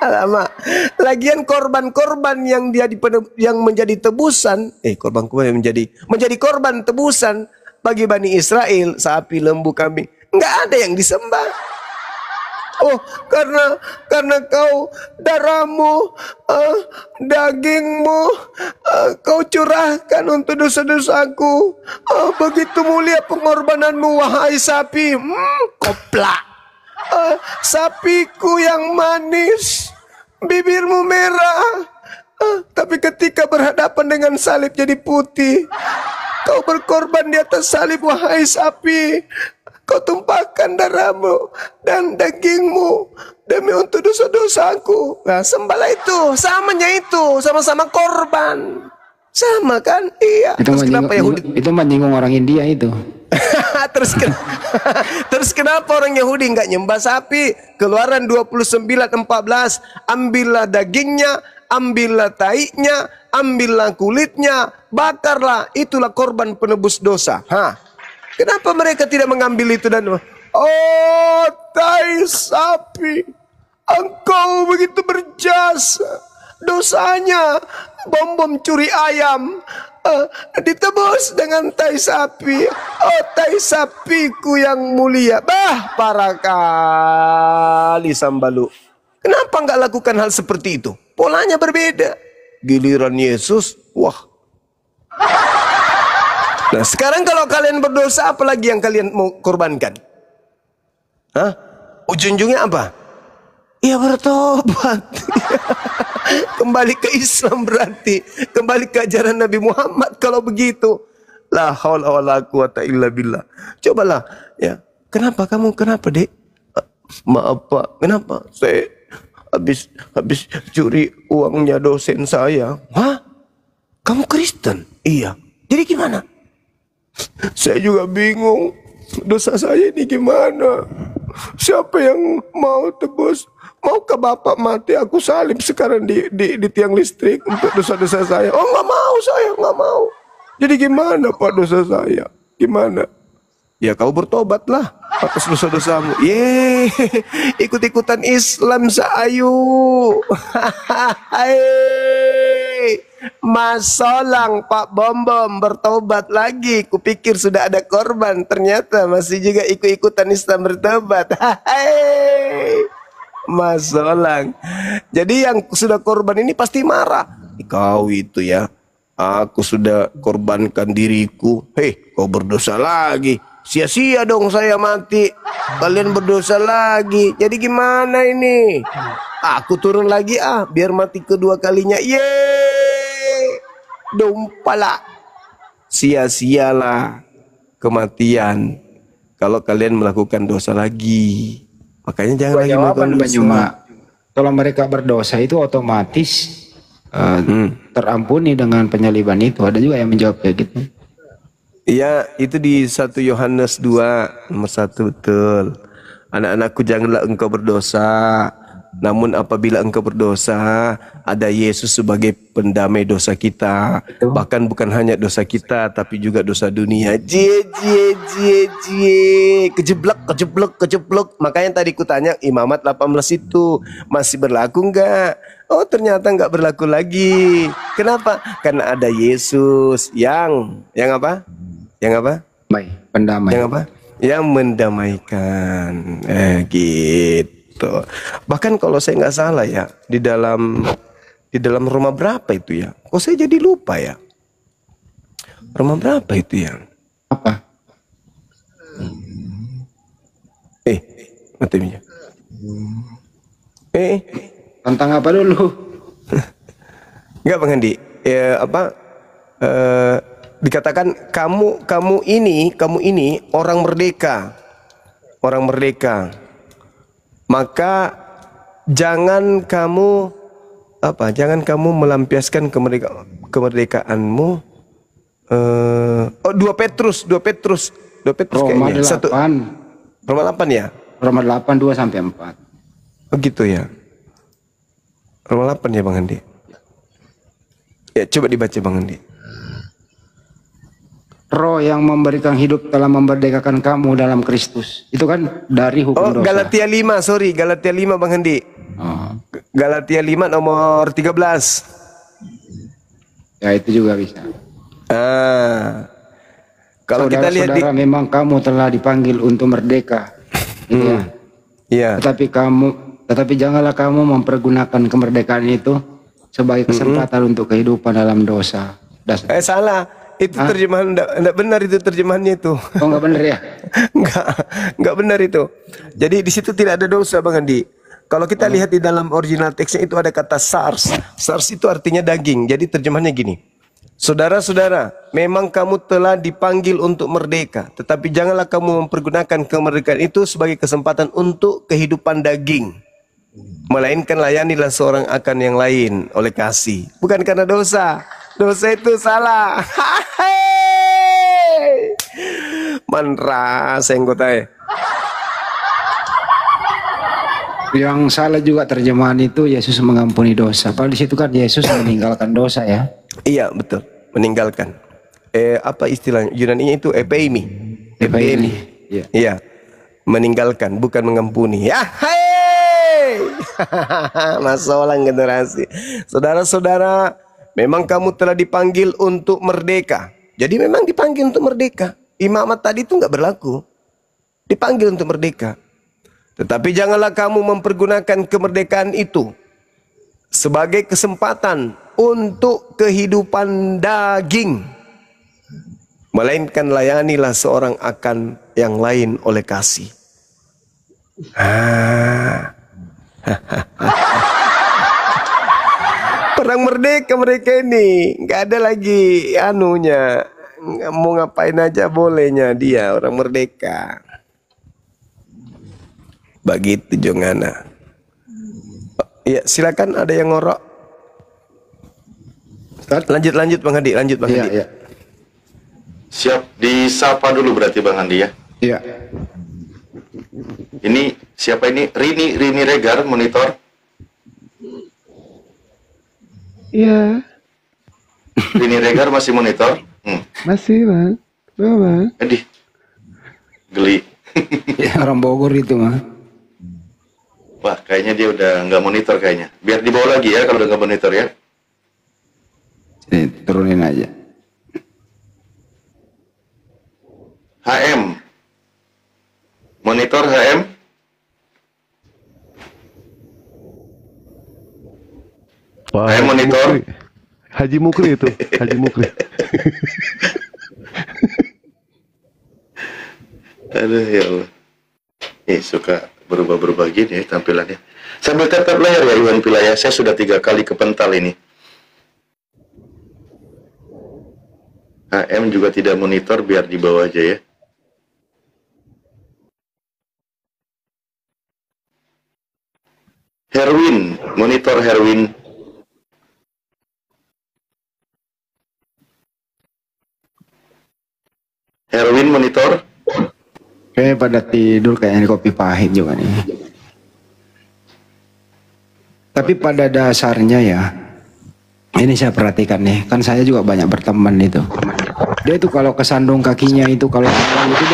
Alamak. Lagian korban-korban yang yang menjadi tebusan, korban-korban yang menjadi korban tebusan bagi Bani Israel, sapi, lembu, kambing, nggak ada yang disembah. Oh, karena kau darahmu, dagingmu, kau curahkan untuk dosa-dosaku. Begitu mulia pengorbananmu, wahai sapi. Koplak. Sapiku yang manis, bibirmu merah, tapi ketika berhadapan dengan salib jadi putih. Kau berkorban di atas salib, wahai sapi. Kau tumpahkan darahmu dan dagingmu demi untuk dosa-dosaku. Nah, sembahlah itu, samanya itu, sama-sama korban. Sama kan? Iya. Terus kenapa Yahudi? Itu menyinggung orang India itu. Terus kenapa orang Yahudi nggak nyembah sapi? Keluaran 29:14, ambillah dagingnya, ambillah taiknya, ambillah kulitnya, bakarlah, itulah korban penebus dosa. Kenapa mereka tidak mengambil itu dan oh, tai sapi, engkau begitu berjasa, dosanya bom curi ayam ditebus dengan tai sapi. Oh, tai sapiku yang mulia. Bah, parah kali Sambalu. Kenapa nggak lakukan hal seperti itu? Polanya berbeda. Giliran Yesus, wah. Nah, sekarang kalau kalian berdosa, apalagi yang kalian mau korbankan? Ujung-ujungnya apa? Ya bertobat. Kembali ke Islam berarti. Kembali ke ajaran Nabi Muhammad kalau begitu. La haula wala quwata illa billah. Cobalah ya. Kenapa kamu? Kenapa, Dek? Maaf, Pak. Kenapa? Saya habis curi uangnya dosen saya. Hah? Kamu Kristen? Iya. Jadi gimana? Saya juga bingung. Dosa saya ini gimana? Siapa yang mau tebus? Maukah Bapak mati aku salib sekarang di tiang listrik untuk dosa-dosa saya? Oh, nggak mau, saya nggak mau. Jadi gimana Pak dosa saya? Gimana? Ya kau bertobatlah atas dosa-dosamu. Ikut-ikutan Islam saayu. Mas Solang, Pak Bom bertobat lagi. Kupikir sudah ada korban, ternyata masih juga ikut-ikutan Islam bertobat. Mas Solang. Jadi yang sudah korban ini pasti marah. Kau itu ya, aku sudah korbankan diriku. Kau berdosa lagi. Sia-sia dong saya mati. Kalian berdosa lagi. Jadi gimana ini? Aku turun lagi biar mati kedua kalinya. Dompala. Sia-sialah kematian kalau kalian melakukan dosa lagi. Makanya jangan lagi melakukan dosa. Kalau mereka berdosa itu otomatis terampuni dengan penyaliban itu. Ada juga yang menjawab kayak gitu. Iya, itu di 1 Yohanes 2 nomor 1 betul. Anak-anakku, janganlah engkau berdosa. Namun apabila engkau berdosa, ada Yesus sebagai pendamai dosa kita. Bahkan bukan hanya dosa kita, tapi juga dosa dunia. Kejeblok. Makanya tadi kutanya Imamat 18 itu masih berlaku enggak? Oh, ternyata enggak berlaku lagi. Kenapa? Karena ada Yesus yang apa? Yang apa? Pendamai. Yang apa? Yang mendamaikan. Gitu. Bahkan kalau saya nggak salah ya, di dalam Roma berapa itu ya? Kok saya jadi lupa ya? Roma berapa itu ya? Apa? Matematika. Tentang apa dulu? Enggak, Bang Handi. Dikatakan kamu ini orang merdeka. Maka jangan kamu melampiaskan kemerdekaanmu. 2 Petrus Roma kayaknya. 8. Roma 8 ya? Roma 8 2-4. Oh gitu ya. Roma 8 ya, Bang Handi. Ya, coba dibaca Bang Handi. Roh yang memberikan hidup telah memerdekakan kamu dalam Kristus. Itu kan dari hukum dosa. Galatia 5, Galatia 5 Bang Handi. Galatia 5 nomor 13. Ya, itu juga bisa. Kalau kita lihat saudara, memang kamu telah dipanggil untuk merdeka. Iya. Tetapi janganlah kamu mempergunakan kemerdekaan itu sebagai kesempatan untuk kehidupan dalam dosa. Salah. Itu terjemahan enggak benar, itu terjemahannya itu. Oh nggak bener ya? Enggak benar itu. Jadi di situ tidak ada dosa Bang Andi. Kalau kita lihat di dalam original teksnya itu ada kata SARS. SARS itu artinya daging. Jadi terjemahannya gini. Saudara-saudara, memang kamu telah dipanggil untuk merdeka, tetapi janganlah kamu mempergunakan kemerdekaan itu sebagai kesempatan untuk kehidupan daging. Melainkan layanilah seorang akan yang lain oleh kasih, bukan karena dosa. Dosa itu salah. Mantra senggotai. Yang salah juga terjemahan itu Yesus mengampuni dosa. Padahal di situ kan Yesus meninggalkan dosa ya. Iya betul, meninggalkan. Apa istilah Yunani itu epeimi. Epeimi. Iya. Iya. Meninggalkan, bukan mengampuni. Ya, hai. Masalah generasi. Saudara-saudara, memang kamu telah dipanggil untuk merdeka. Jadi memang dipanggil untuk merdeka. Imamat tadi itu nggak berlaku. Dipanggil untuk merdeka. Tetapi janganlah kamu mempergunakan kemerdekaan itu sebagai kesempatan untuk kehidupan daging. Melainkan layanilah seorang akan yang lain oleh kasih. Perang merdeka mereka ini nggak ada lagi anunya, mau ngapain aja bolehnya dia orang merdeka. Begitu Jongana. Ya silakan, ada yang ngorok. Lanjut Bang Hadi, lanjut Bang Hadi. Iya. Siap disapa dulu berarti Bang Andi ya. Iya. Ini siapa ini? Rini Regar monitor. Iya, Rini Regar masih monitor. masih Bang. Bang. Aduh. Geli. Ya, orang Bogor itu mah. Wah, kayaknya dia udah nggak monitor kayaknya. Biar dibawa lagi ya kalau udah nggak monitor ya. Nih, turunin aja. HM. Monitor HM. Pak Saya monitor. Haji Mukri itu, Haji Mukri. Aduh ya Allah. Suka berubah-berubah gini ya tampilannya. Sambil tetap layar ya Iwan Pilaya. Saya sudah 3 kali kepental ini. HM juga tidak monitor, biar di bawah aja ya. Herwin, monitor Herwin. Herwin monitor. Kayaknya pada tidur kayaknya kopi pahit juga nih. Tapi pada dasarnya ya, ini saya perhatikan nih, kan saya juga banyak berteman itu. Dia itu kalau kesandung kakinya itu, kalau itu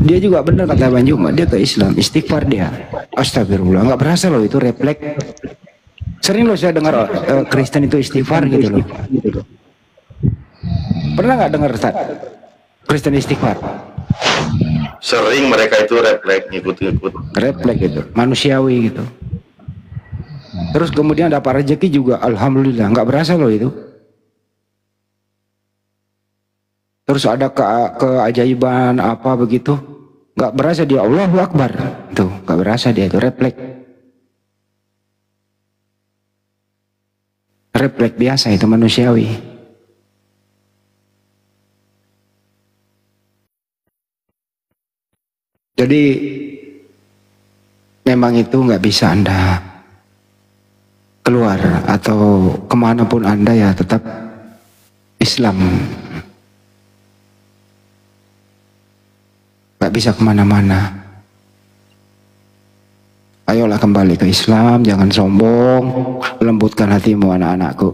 dia juga benar kata Bang Juma, dia ke Islam, istighfar dia. Astagfirullah, nggak berasa loh itu refleks. Sering loh saya dengar Kristen itu istighfar gitu loh. Pernah nggak dengar Ustaz? Kristen istighfar? Sering mereka itu refleks, ngikut-ngikut. Refleks gitu, manusiawi gitu. Terus kemudian dapat rezeki juga, alhamdulillah, nggak berasa loh itu. Terus ada keajaiban apa begitu, nggak berasa dia, Allahu Akbar, tuh nggak berasa dia itu refleks. Refleks biasa itu manusiawi. Jadi memang itu nggak bisa Anda keluar atau kemanapun Anda ya tetap Islam. Nggak bisa kemana-mana. Ayolah kembali ke Islam, jangan sombong, lembutkan hatimu anak-anakku.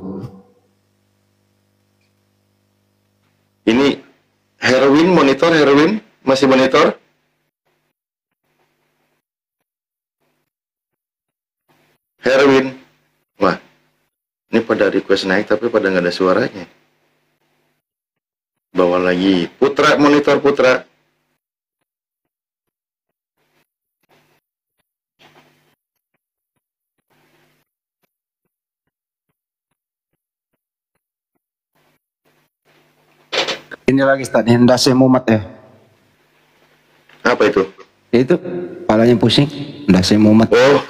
Ini Herwin monitor, Herwin masih monitor. Herwin, wah, ini pada request naik tapi pada nggak ada suaranya. Bawa lagi, Putra monitor Putra. Ini lagi Ustaz, ndase mumat ya. Apa itu? Itu kepalanya pusing, ndase mumat. Oh.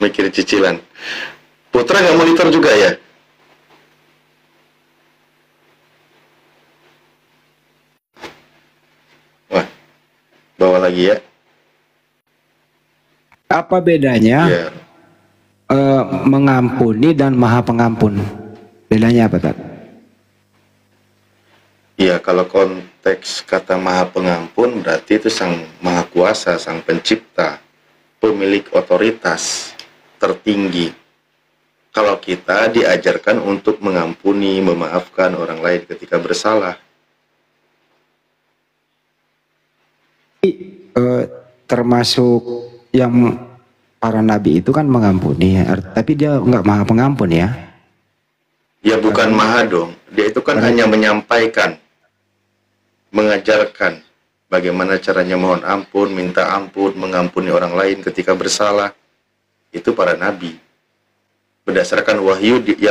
Mikir cicilan. Putra nggak monitor juga ya? Wah, bawa lagi ya. Apa bedanya Ya. mengampuni dan maha pengampun? Bedanya apa, Tat? Iya, kalau konteks kata maha pengampun berarti itu sang maha kuasa, sang pencipta, pemilik otoritas tertinggi. Kalau kita diajarkan untuk mengampuni, memaafkan orang lain ketika bersalah. Termasuk yang para nabi itu kan mengampuni, tapi dia nggak maha pengampun ya. Ya bukan maha dong, dia itu kan hanya menyampaikan, mengajarkan bagaimana caranya mohon ampun, minta ampun, mengampuni orang lain ketika bersalah. Itu para nabi. Berdasarkan wahyu yang